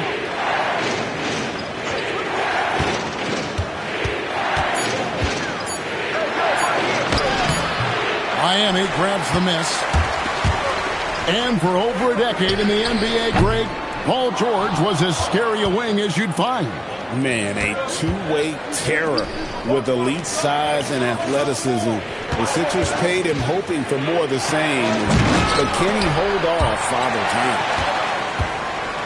Miami grabs the miss. And for over a decade in the NBA, Greg, Paul George was as scary a wing as you'd find. Man, a two-way terror with elite size and athleticism. The Sixers paid him hoping for more of the same. But can he hold off Father Time?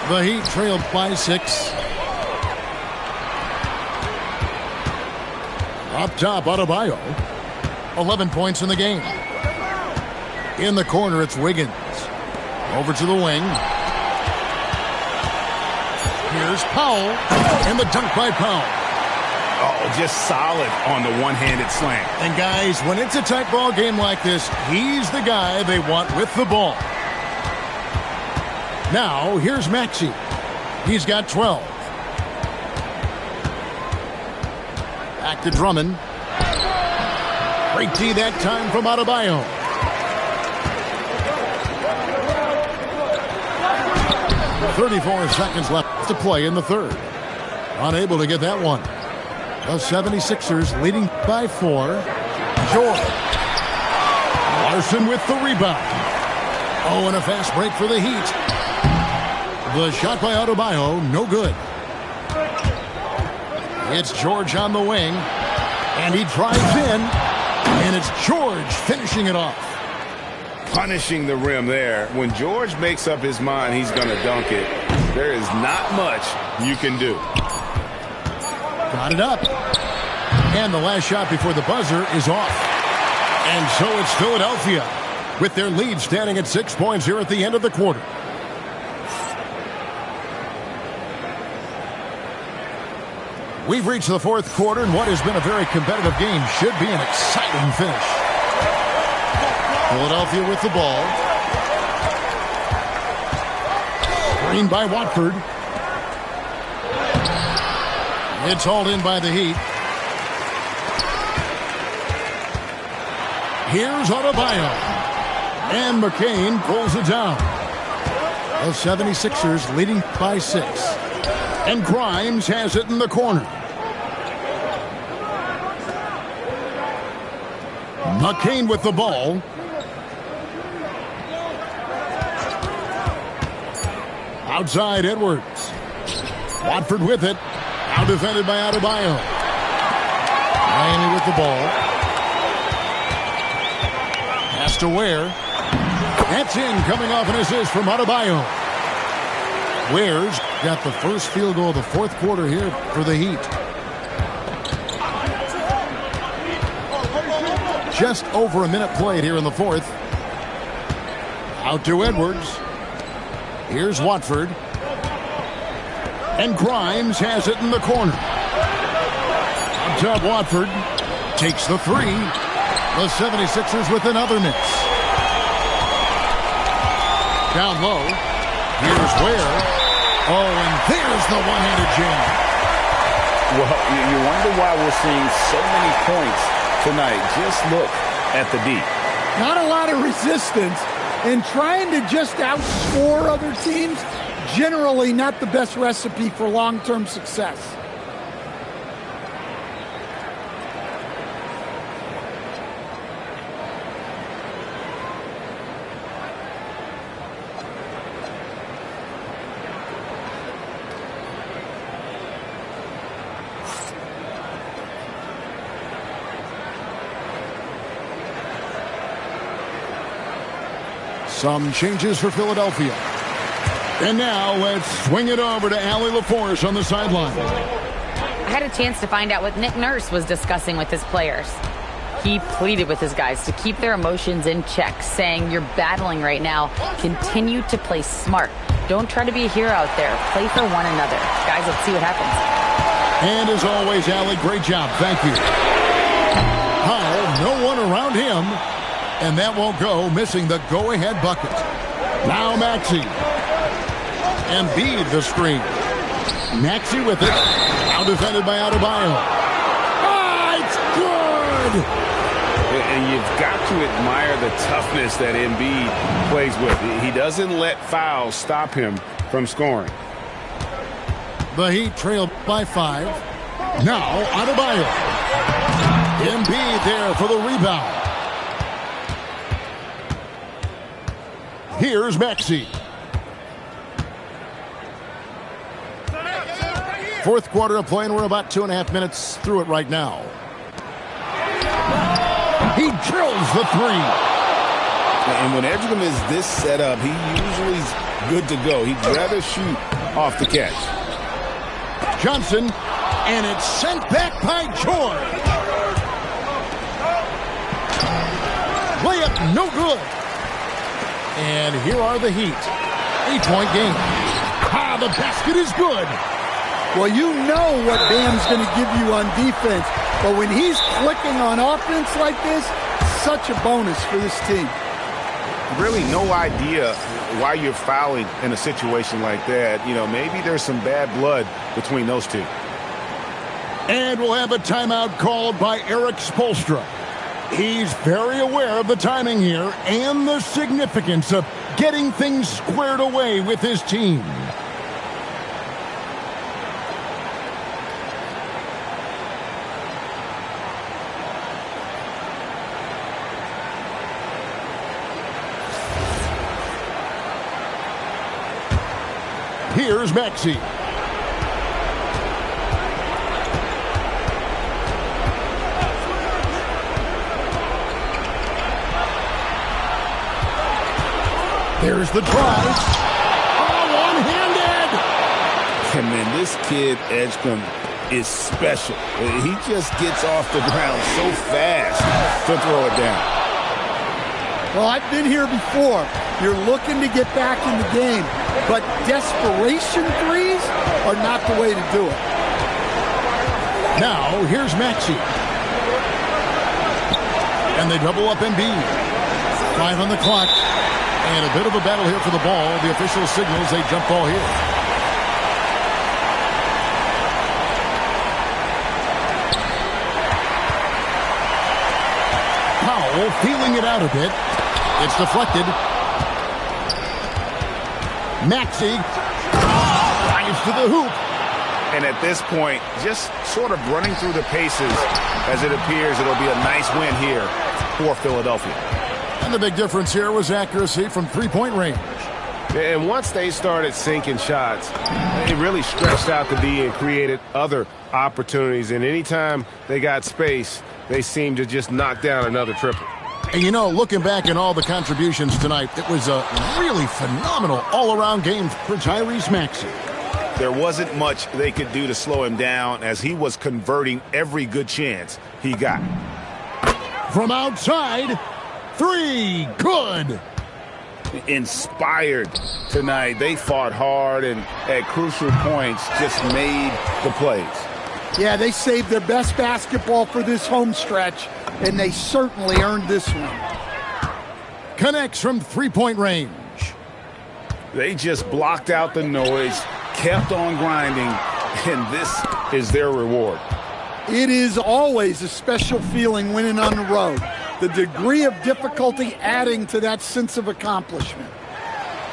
The Heat trailed by 6. Up top, Adebayo. 11 points in the game. In the corner, it's Wiggins. Over to the wing. Here's Powell. And the dunk by Powell. Oh, just solid on the one-handed slam. And guys, when it's a tight ball game like this, he's the guy they want with the ball. Now, here's Maxey. He's got 12. Back to Drummond. Great D that time from Adebayo. .34 seconds left to play in the third. Unable to get that one. The 76ers leading by 4. George. Larson with the rebound. Oh, and a fast break for the Heat. The shot by Adebayo, no good. It's George on the wing. And he drives in. And it's George finishing it off. Punishing the rim there. When George makes up his mind he's going to dunk it, there is not much you can do. Got it up. And the last shot before the buzzer is off. And so it's Philadelphia with their lead standing at 6 points here at the end of the quarter. We've reached the fourth quarter, and what has been a very competitive game should be an exciting finish. Philadelphia with the ball. Screen by Watford. It's hauled in by the Heat. Here's Adebayo. And McCain pulls it down. The 76ers leading by 6. And Grimes has it in the corner. McCain with the ball. Outside Edwards. Watford with it. Now defended by Adebayo. Miami with the ball. Pass to Ware. That's in, coming off an assist from Adebayo. Ware's got the first field goal of the fourth quarter here for the Heat. Just over a minute played here in the fourth. Out to Edwards. Here's Watford. And Grimes has it in the corner. On top, Watford takes the 3. The 76ers with another miss. Down low. Here's Ware. Oh, and there's the one-handed jam. Well, you wonder why we're seeing so many points tonight. Just look at the D. Not a lot of resistance, and trying to just outscore other teams, generally not the best recipe for long-term success. Some changes for Philadelphia. And now let's swing it over to Allie LaForce on the sideline. I had a chance to find out what Nick Nurse was discussing with his players. He pleaded with his guys to keep their emotions in check, saying, "You're battling right now. Continue to play smart. Don't try to be a hero out there. Play for one another." Guys, let's see what happens. And as always, Allie, great job. Thank you. Powell, no one around him. And that won't go, missing the go-ahead bucket. Now Maxey. Embiid the screen. Maxey with it. Now defended by Adebayo. Ah, it's good! And you've got to admire the toughness that Embiid plays with. He doesn't let fouls stop him from scoring. The Heat trailed by 5. Now Adebayo. Embiid there for the rebound. Here's Maxey. Fourth quarter of play, and we're about 2.5 minutes through it right now. He drills the 3. And when Edgerton is this set up, he usually is good to go. He'd rather shoot off the catch. Johnson, and it's sent back by George. Layup no good. And here are the Heat. 8-point game. Ah, the basket is good. Well, you know what Bam's going to give you on defense. But when he's clicking on offense like this, such a bonus for this team. Really no idea why you're fouling in a situation like that. You know, maybe there's some bad blood between those two. And we'll have a timeout called by Eric Spoelstra. He's very aware of the timing here and the significance of getting things squared away with his team. Here's Maxey. There's the drive. Oh, one-handed! And man, this kid, Edgecombe, is special. He just gets off the ground so fast to throw it down. Well, I've been here before. You're looking to get back in the game, but desperation threes are not the way to do it. Now, here's Maxey. And they double up Embiid. 5 on the clock. And a bit of a battle here for the ball. The official signals a jump ball here. Powell feeling it out a bit. It's deflected. Maxey drives to the hoop. And at this point, just sort of running through the paces as it appears it'll be a nice win here for Philadelphia. And the big difference here was accuracy from three-point range. And once they started sinking shots, it really stretched out the D and created other opportunities. And anytime they got space, they seemed to just knock down another triple. And you know, looking back at all the contributions tonight, it was a really phenomenal all-around game for Tyrese Maxey. There wasn't much they could do to slow him down as he was converting every good chance he got. From outside, 3, good. Inspired tonight. They fought hard and at crucial points just made the plays. Yeah, they saved their best basketball for this home stretch, and they certainly earned this one. Connects from three-point range. They just blocked out the noise, kept on grinding, and this is their reward. It is always a special feeling winning on the road. The degree of difficulty adding to that sense of accomplishment.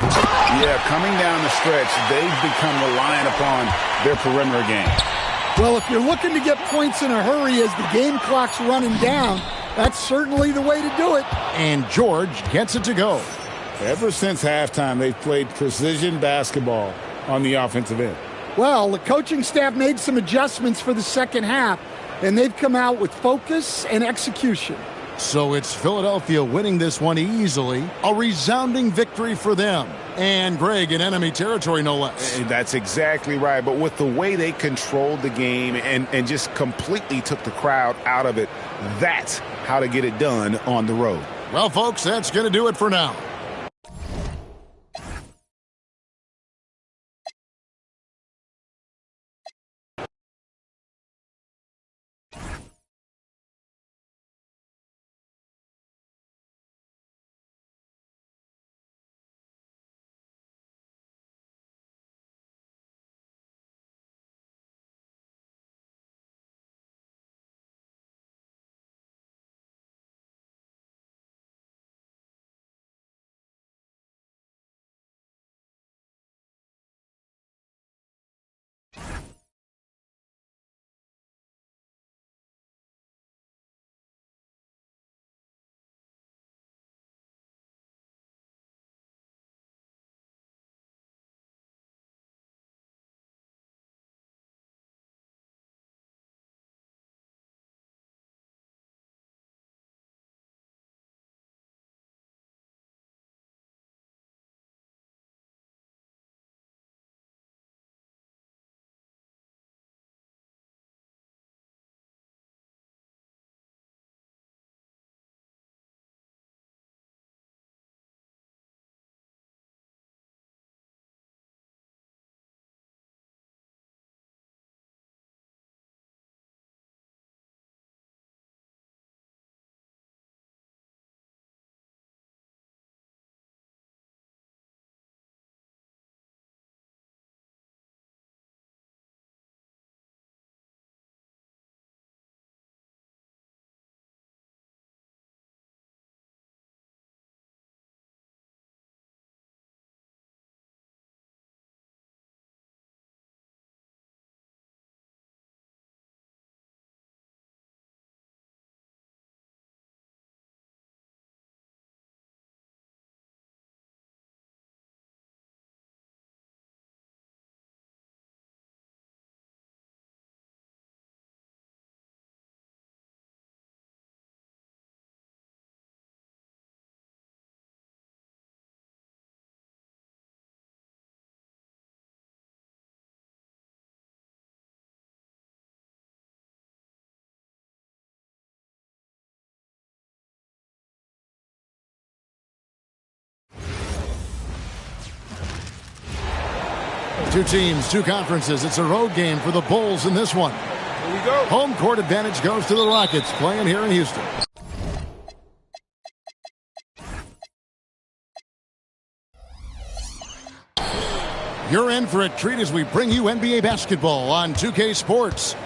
Yeah, coming down the stretch, they've become reliant upon their perimeter game. Well, if you're looking to get points in a hurry as the game clock's running down, that's certainly the way to do it. And George gets it to go. Ever since halftime, they've played precision basketball on the offensive end. Well, the coaching staff made some adjustments for the second half, and they've come out with focus and execution. So it's Philadelphia winning this one easily. A resounding victory for them. And Greg in enemy territory, no less. That's exactly right. But with the way they controlled the game and just completely took the crowd out of it, that's how to get it done on the road. Well, folks, that's going to do it for now. Two teams, two conferences. It's a road game for the Bulls in this one. Here we go. Home court advantage goes to the Rockets playing here in Houston. You're in for a treat as we bring you NBA basketball on 2K Sports.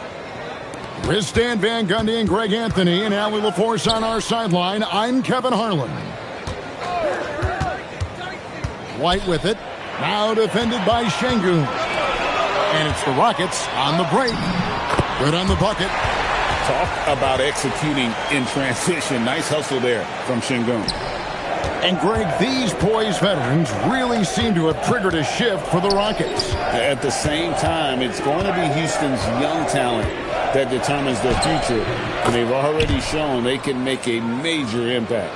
With Stan Van Gundy and Greg Anthony and Allie LaForce on our sideline, I'm Kevin Harlan. White with it. Now defended by Şengün. And it's the Rockets on the break. Good on the bucket. Talk about executing in transition. Nice hustle there from Şengün. And Greg, these poised veterans really seem to have triggered a shift for the Rockets. At the same time, it's going to be Houston's young talent that determines their future. And they've already shown they can make a major impact.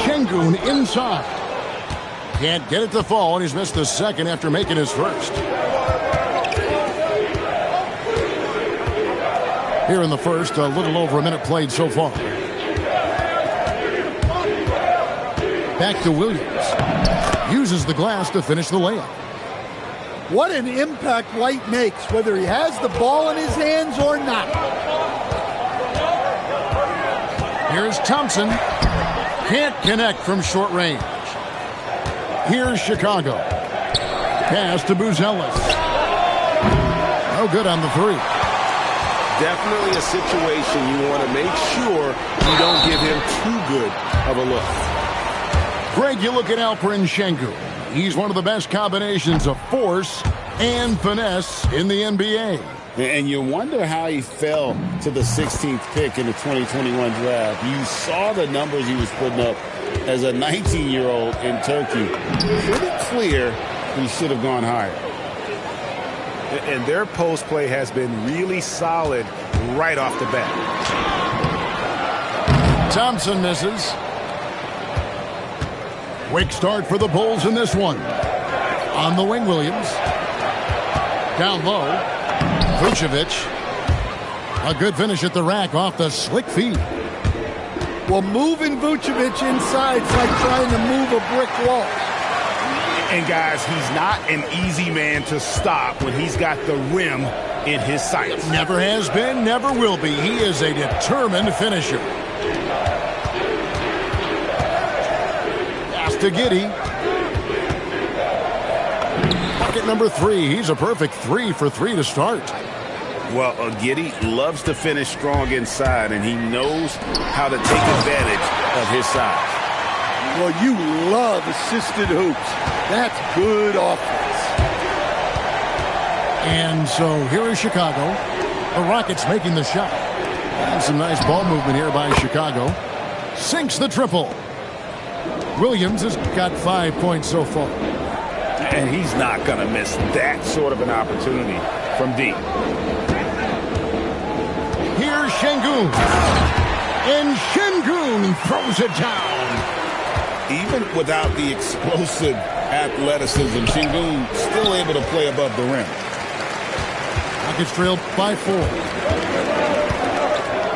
Şengün inside. Can't get it to fall, and he's missed the second after making his first. Here in the first, a little over a minute played so far. Back to Williams. Uses the glass to finish the layup. What an impact White makes, whether he has the ball in his hands or not. Here's Thompson. Can't connect from short range. Here's Chicago. Pass to Buzelis. No good on the three. Definitely a situation you want to make sure you don't give him too good of a look. Greg, you look at Alperen Şengün. He's one of the best combinations of force and finesse in the NBA. And you wonder how he fell to the 16th pick in the 2021 draft. You saw the numbers he was putting up as a 19-year-old in Turkey. Pretty clear he should have gone higher. And their post play has been really solid right off the bat. Thompson misses. Quick start for the Bulls in this one. On the wing, Williams. Down low. Vucevic. A good finish at the rack off the slick feet. Well, moving Vucevic inside is like trying to move a brick wall. And guys, he's not an easy man to stop when he's got the rim in his sights. Never has been, never will be. He is a determined finisher. Pass to Giddey. Bucket number 3. He's a perfect 3 for 3 to start. Well, Giddey loves to finish strong inside, and he knows how to take advantage of his size. Well, you love assisted hoops. That's good offense. And so here is Chicago. The Rockets making the shot. And some nice ball movement here by Chicago. Sinks the triple. Williams has got 5 points so far. And he's not going to miss that sort of an opportunity from deep. Here's Şengün. And Şengün throws it down. Even without the explosive athleticism, Şengün still able to play above the rim. Rockets trailed by 4.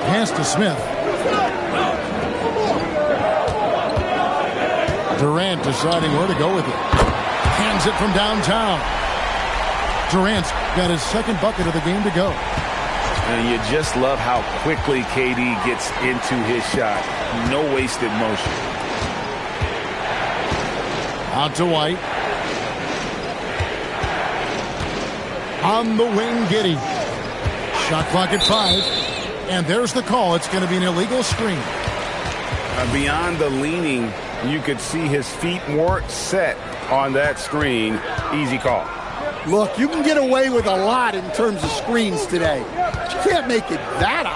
Pass to Smith. Durant deciding where to go with it. Hands it from downtown. Durant's got his second bucket of the game to go. And you just love how quickly KD gets into his shot. No wasted motion. Out to White. On the wing, Giddey. Shot clock at 5. And there's the call. It's going to be an illegal screen. Beyond the leaning, you could see his feet more set on that screen. Easy call. Look, you can get away with a lot in terms of screens today. But you can't make it that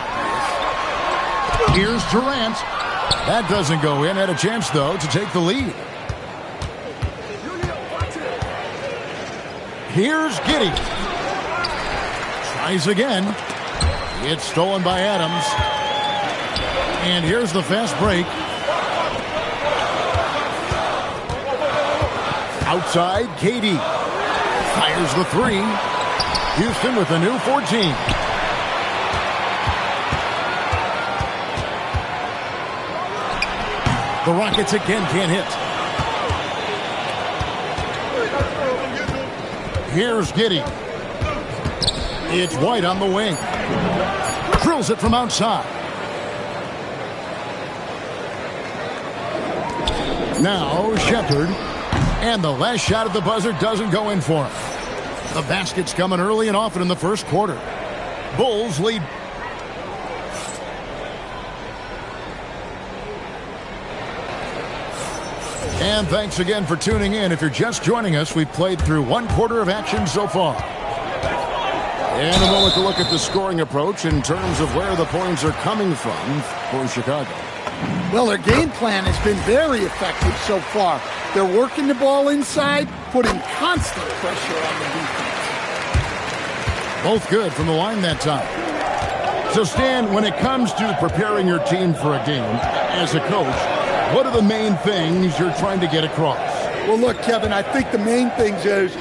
obvious. Here's Durant. That doesn't go in. Had a chance, though, to take the lead. Here's Giddey. Tries again. It's stolen by Adams. And here's the fast break. Outside, KD. Fires the 3. Houston with a new 14. The Rockets again can't hit. Here's Giddey. It's White on the wing. Drills it from outside. Now Shepherd. And the last shot at the buzzer doesn't go in for him. The basket's coming early and often in the first quarter. Bulls lead. And thanks again for tuning in. If you're just joining us, we've played through 1 quarter of action so far. And a moment to look at the scoring approach in terms of where the points are coming from for Chicago. Well, their game plan has been very effective so far. They're working the ball inside, putting constant pressure on the defense. Both good from the line that time. So, Stan, when it comes to preparing your team for a game, as a coach, what are the main things you're trying to get across? Well, look, Kevin, I think the main things is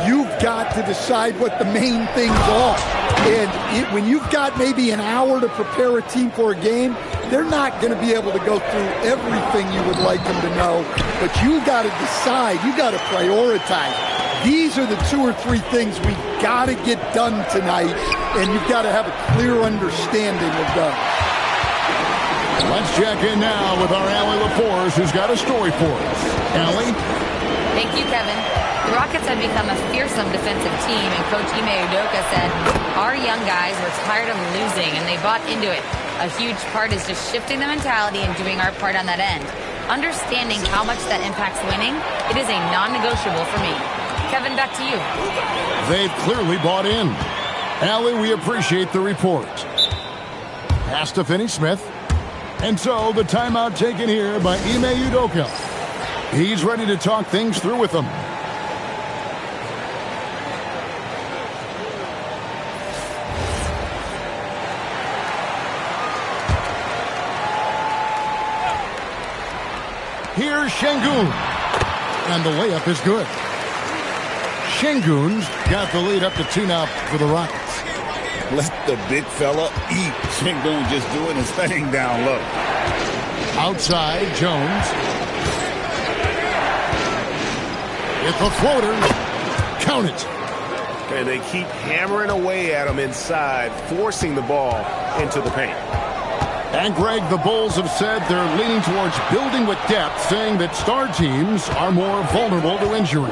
you've got to decide what the main things are. And when you've got maybe an hour to prepare a team for a game, they're not going to be able to go through everything you would like them to know. But you got to decide. You got to prioritize. These are the 2 or 3 things we got to get done tonight, and you've got to have a clear understanding of them. Let's check in now with our Allie LaForce, who's got a story for us. Allie? Thank you, Kevin. The Rockets have become a fearsome defensive team, and Coach Ime Udoka said, our young guys were tired of losing, and they bought into it. A huge part is just shifting the mentality and doing our part on that end. Understanding how much that impacts winning, it is a non-negotiable for me. Kevin, back to you. They've clearly bought in. Allie, we appreciate the report. Pass to Finney-Smith. And so the timeout taken here by Ime Udoka. He's ready to talk things through with them. Here's Şengün. And the layup is good. Şengün's got the lead up to 2 now for the Rockets. Let the big fella eat. Şengün just doing his thing down low. Outside, Jones. It's a floater. Count it. And they keep hammering away at him inside, forcing the ball into the paint. And, Greg, the Bulls have said they're leaning towards building with depth, saying that star teams are more vulnerable to injuries.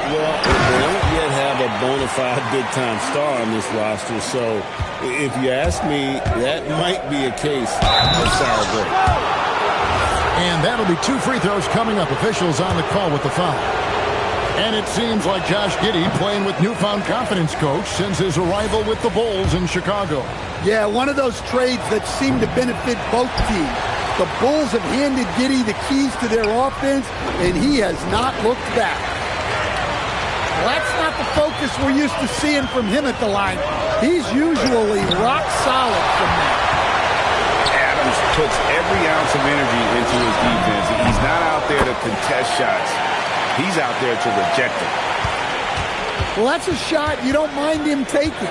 Well, they don't yet have a bona fide big-time star on this roster, so if you ask me, that might be a case of sour grapes. And that'll be 2 free throws coming up. Officials on the call with the foul. And it seems like Josh Giddey playing with newfound confidence, Coach, since his arrival with the Bulls in Chicago. Yeah, one of those trades that seem to benefit both teams. The Bulls have handed Giddey the keys to their offense, and he has not looked back. Well, that's not the focus we're used to seeing from him at the line. He's usually rock solid from there. Adams puts every ounce of energy into his defense. He's not out there to contest shots. He's out there to reject them. Well, that's a shot you don't mind him taking.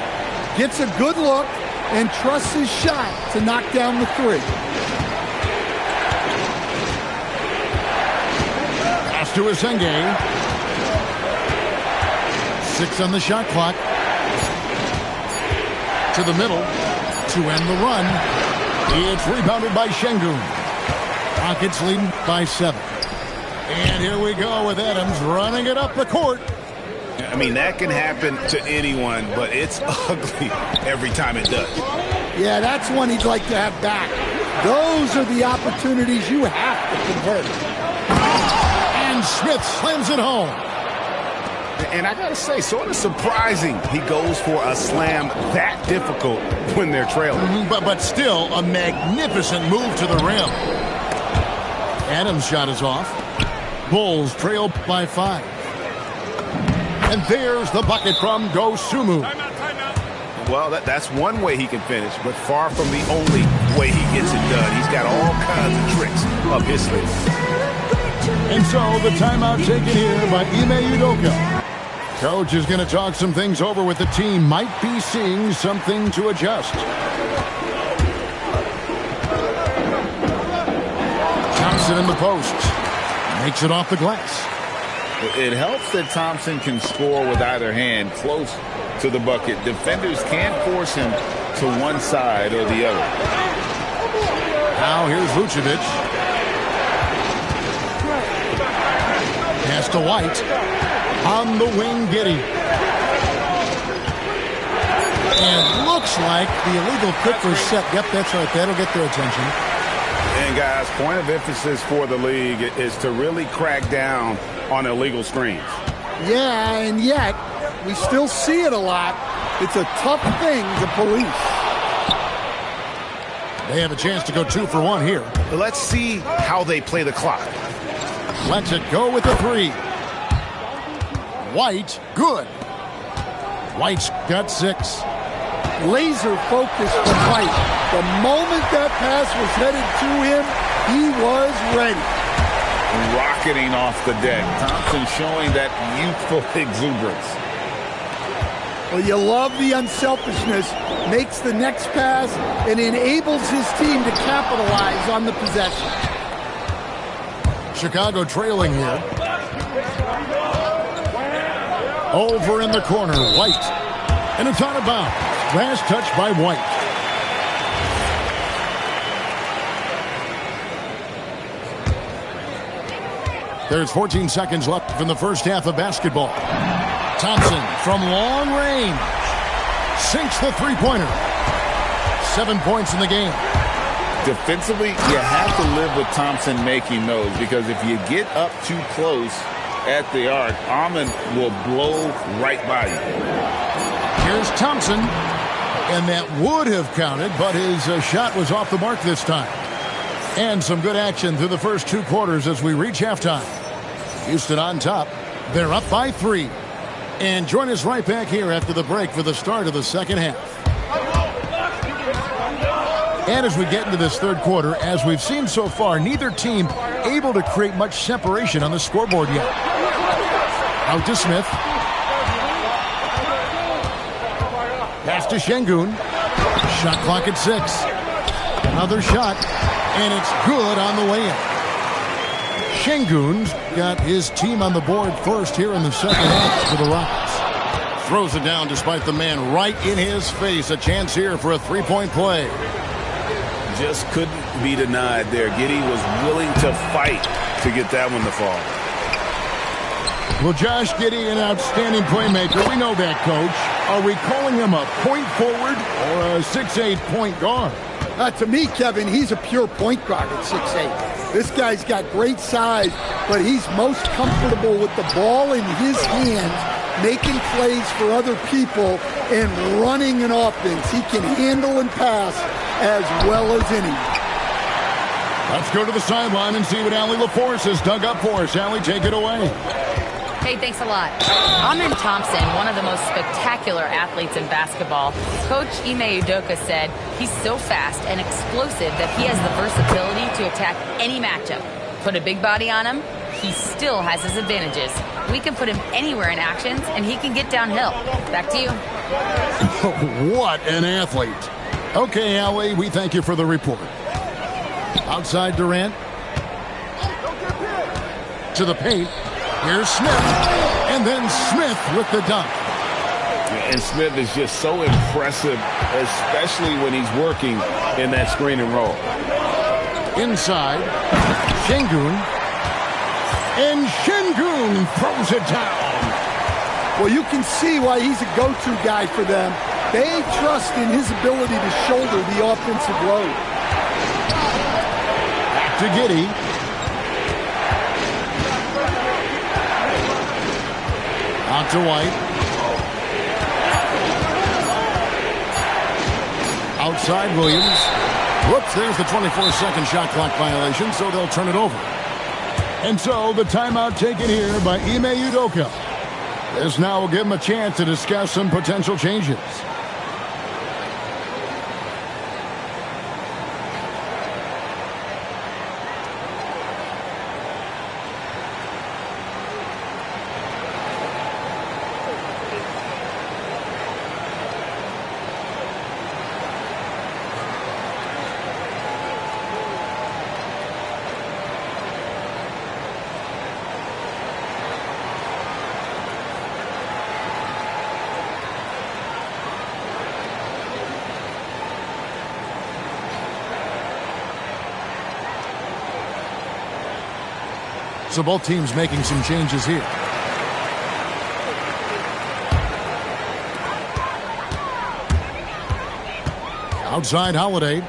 Gets a good look and trusts his shot to knock down the 3. Pass to Esenge. 6 on the shot clock. To the middle to end the run. It's rebounded by Şengün. Rockets leading by 7. And here we go with Adams running it up the court. I mean, that can happen to anyone, but it's ugly every time it does. Yeah, that's one he'd like to have back. Those are the opportunities you have to convert. And Smith slams it home. And I got to say, sort of surprising he goes for a slam that difficult when they're trailing. But still a magnificent move to the rim. Adams' shot is off. Bulls trail by 5. And there's the bucket from Dosunmu. Well, that's one way he can finish, but far from the only way he gets it done. He's got all kinds of tricks up his sleeve. And so the timeout taken here by Ime Udoka. Coach is going to talk some things over with the team. Might be seeing something to adjust. Thompson in the post. Makes it off the glass. It helps that Thompson can score with either hand close to the bucket. Defenders can't force him to one side or the other. Now here's Vucevic. Pass to White. On the wing, Giddey. And looks like the illegal kick was set. Yep, that's right. That'll get their attention. And, guys, point of emphasis for the league is to really crack down on illegal screens. Yeah, and yet we still see it a lot. It's a tough thing to police. They have a chance to go 2 for 1 here. Let's see how they play the clock. Lets it go with the 3. White, good. White's got 6. Laser focused from White. The moment that pass was headed to him, he was ready. Rocketing off the deck. Thompson showing that youthful exuberance. Well, you love the unselfishness. Makes the next pass and enables his team to capitalize on the possession. Chicago trailing here. Over in the corner, White. And it's out of bounds. Last touch by White. There's 14 seconds left in the first half of basketball. Thompson from long range. Sinks the three-pointer. 7 points in the game. Defensively, you have to live with Thompson making those, because if you get up too close at the arc, Ahmed will blow right by you. Here's Thompson. And that would have counted, but his shot was off the mark this time. And some good action through the first 2 quarters as we reach halftime. Houston on top. They're up by 3. And join us right back here after the break for the start of the second half. And as we get into this third quarter, as we've seen so far, neither team able to create much separation on the scoreboard yet. Out to Smith. Pass to Şengün. Shot clock at 6. Another shot, and it's good on the way in. Şengün's got his team on the board first here in the second half for the Rockets. Throws it down despite the man right in his face. A chance here for a three-point play. Just couldn't be denied there. Giddey was willing to fight to get that one to fall. Well, Josh Giddey, an outstanding playmaker. We know that, Coach. Are we calling him a point forward or a 6'8" point guard? To me, Kevin, he's a pure point guard at 6'8". This guy's got great size, but he's most comfortable with the ball in his hands, making plays for other people and running an offense. He can handle and pass as well as any. Let's go to the sideline and see what Allie LaForce has dug up for us. Allie, take it away. Hey, thanks a lot. Amen Thompson, one of the most spectacular athletes in basketball. Coach Ime Udoka said he's so fast and explosive that he has the versatility to attack any matchup. Put a big body on him, he still has his advantages. We can put him anywhere in actions, and he can get downhill. Back to you. What an athlete. Okay, Allie, we thank you for the report. Outside Durant. To the paint. Here's Smith. And then Smith with the dunk. And Smith is just so impressive, especially when he's working in that screen and roll. Inside. Şengün. And Şengün throws it down. Well, you can see why he's a go-to guy for them. They trust in his ability to shoulder the offensive load. Back to Giddey. Out to White. Outside Williams. Whoops, there's the 24-second shot clock violation, so they'll turn it over. And so the timeout taken here by Ime Udoka. This now will give him a chance to discuss some potential changes. So both teams making some changes here. Outside Holiday.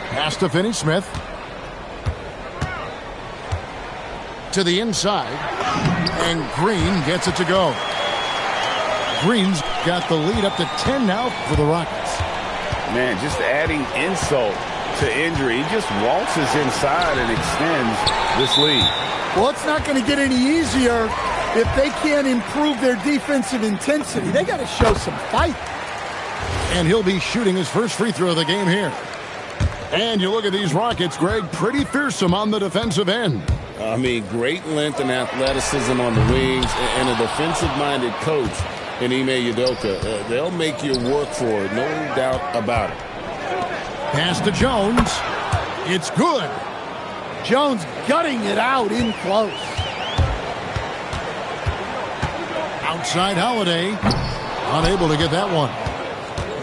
Pass to Finney-Smith. To the inside. And Green gets it to go. Green's got the lead up to 10 now for the Rockets. Man, just adding insult to injury. He just waltzes inside and extends this lead. Well, it's not going to get any easier if they can't improve their defensive intensity. They got to show some fight. And he'll be shooting his first free throw of the game here. And you look at these Rockets, Greg, pretty fearsome on the defensive end. I mean, great length and athleticism on the wings, and a defensive-minded coach in Ime Udoka. They'll make you work for it, no doubt about it. Pass to Jones. It's good. Jones gutting it out in close. Outside Holiday. Unable to get that one.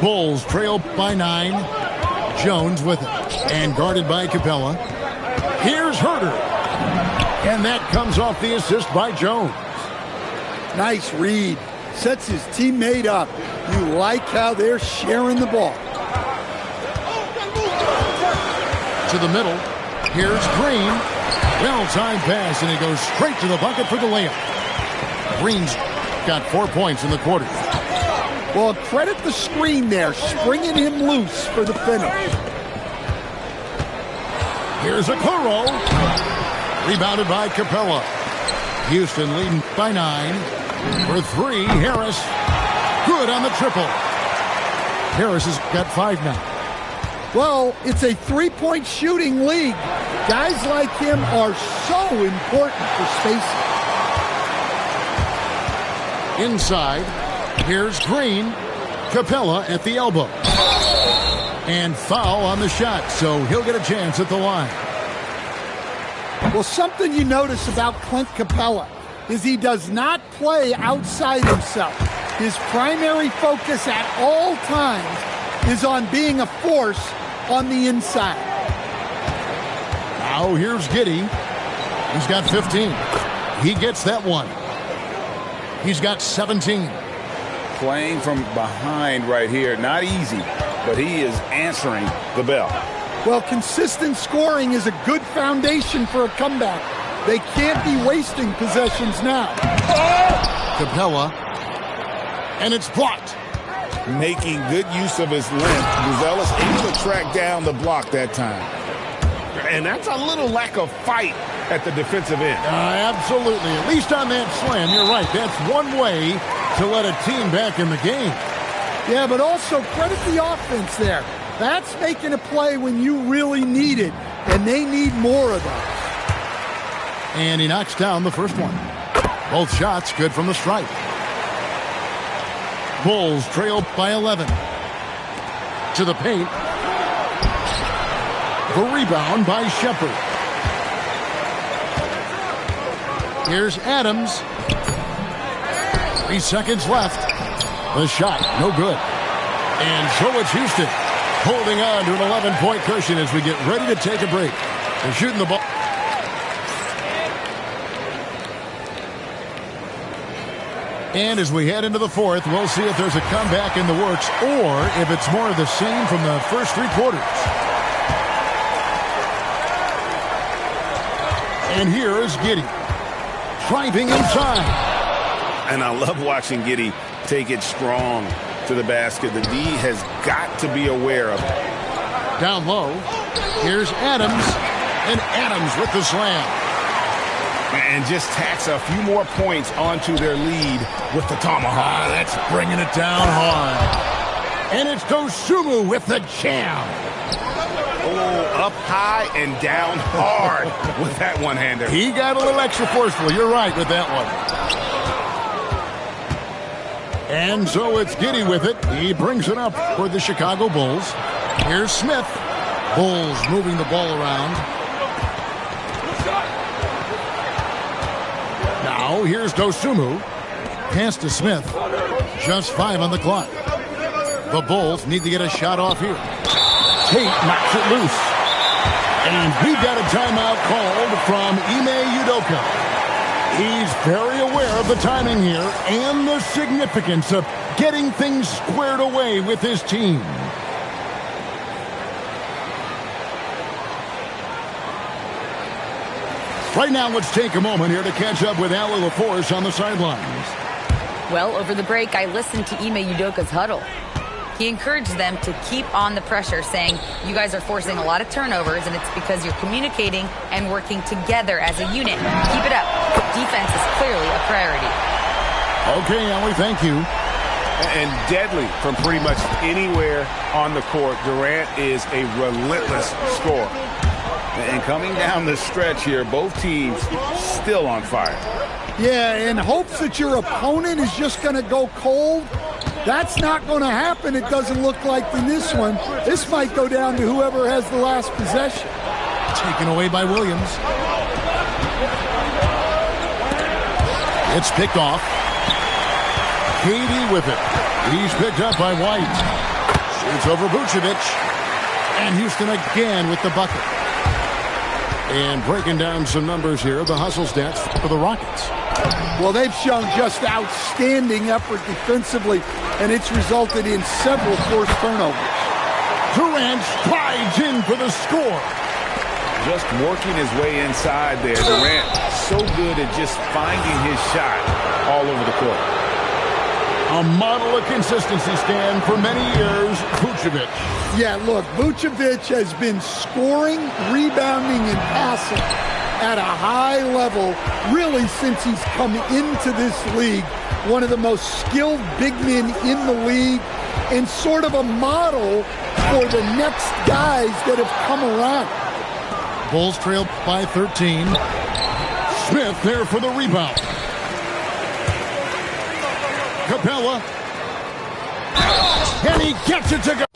Bulls trail by 9. Jones with it. And guarded by Capella. Here's Herter. And that comes off the assist by Jones. Nice read. Sets his teammate up. You like how they're sharing the ball. To the middle. Here's Green. Well-timed pass, and he goes straight to the bucket for the layup. Green's got 4 points in the quarter. Well, credit the screen there, springing him loose for the finish. Here's a Okoro. Rebounded by Capella. Houston leading by 9. For 3, Harris. Good on the triple. Harris has got 5 now. Well, it's a three-point shooting league. Guys like him are so important for spacing. Inside, here's Green. Capella at the elbow. And foul on the shot, so he'll get a chance at the line. Well, something you notice about Clint Capella is he does not play outside himself. His primary focus at all times is on being a force on the inside. Now here's Giddey. He's got 15. He gets that one. He's got 17. Playing from behind right here, not easy, but he is answering the bell. Well, consistent scoring is a good foundation for a comeback. They can't be wasting possessions now. Capella. And it's blocked. Making good use of his length. Buzelis able to track down the block that time. And that's a little lack of fight at the defensive end. Absolutely. At least on that slam, you're right. That's one way to let a team back in the game. Yeah, but also credit the offense there. That's making a play when you really need it, and they need more of that. And he knocks down the first one. Both shots good from the stripe. Bulls trail by 11. To the paint. The rebound by Shepard. Here's Adams. 3 seconds left. The shot, no good. And so it's Houston holding on to an 11-point cushion as we get ready to take a break. They're shooting the ball. And as we head into the fourth, we'll see if there's a comeback in the works or if it's more of the same from the first 3 quarters. And here is Giddey. Driving inside. And I love watching Giddey take it strong to the basket. The D has got to be aware of it. Down low. Here's Adams. And Adams with the slam. And just tacks a few more points onto their lead with the tomahawk. That's bringing it down hard. And it's Dosunmu with the jam. Oh, up high and down hard with that one-hander. He got a little extra forceful. You're right with that one. And so it's Giddey with it. He brings it up for the Chicago Bulls. Here's Smith. Bulls moving the ball around. Now here's Dosunmu. Pass to Smith. Just 5 on the clock. The Bulls need to get a shot off here. Tate knocks it loose. And we got a timeout called from Ime Udoka. He's very aware of the timing here and the significance of getting things squared away with his team. Right now, let's take a moment here to catch up with Allie LaForce on the sidelines. Well, over the break, I listened to Ime Udoka's huddle. He encouraged them to keep on the pressure, saying, you guys are forcing a lot of turnovers, and it's because you're communicating and working together as a unit. Keep it up. Defense is clearly a priority. Okay, Allie, thank you. And deadly from pretty much anywhere on the court. Durant is a relentless scorer. And coming down the stretch here, both teams still on fire. Yeah, in hopes that your opponent is just going to go cold. That's not going to happen, it doesn't look like in this one. This might go down to whoever has the last possession. Taken away by Williams. It's picked off. KD with it. He's picked up by White. Shoots over Vucevic. And Houston again with the bucket. And breaking down some numbers here, the hustle stats for the Rockets. Well, they've shown just outstanding effort defensively, and it's resulted in several forced turnovers. Durant strides in for the score. Just working his way inside there. Durant so good at just finding his shot all over the court. A model of consistency, Stan, for many years, Vucevic. Yeah, look, Vucevic has been scoring, rebounding, and passing at a high level, really since he's come into this league. One of the most skilled big men in the league and sort of a model for the next guys that have come around. Bulls trail by 13. Smith there for the rebound. Capella. And he gets it to go.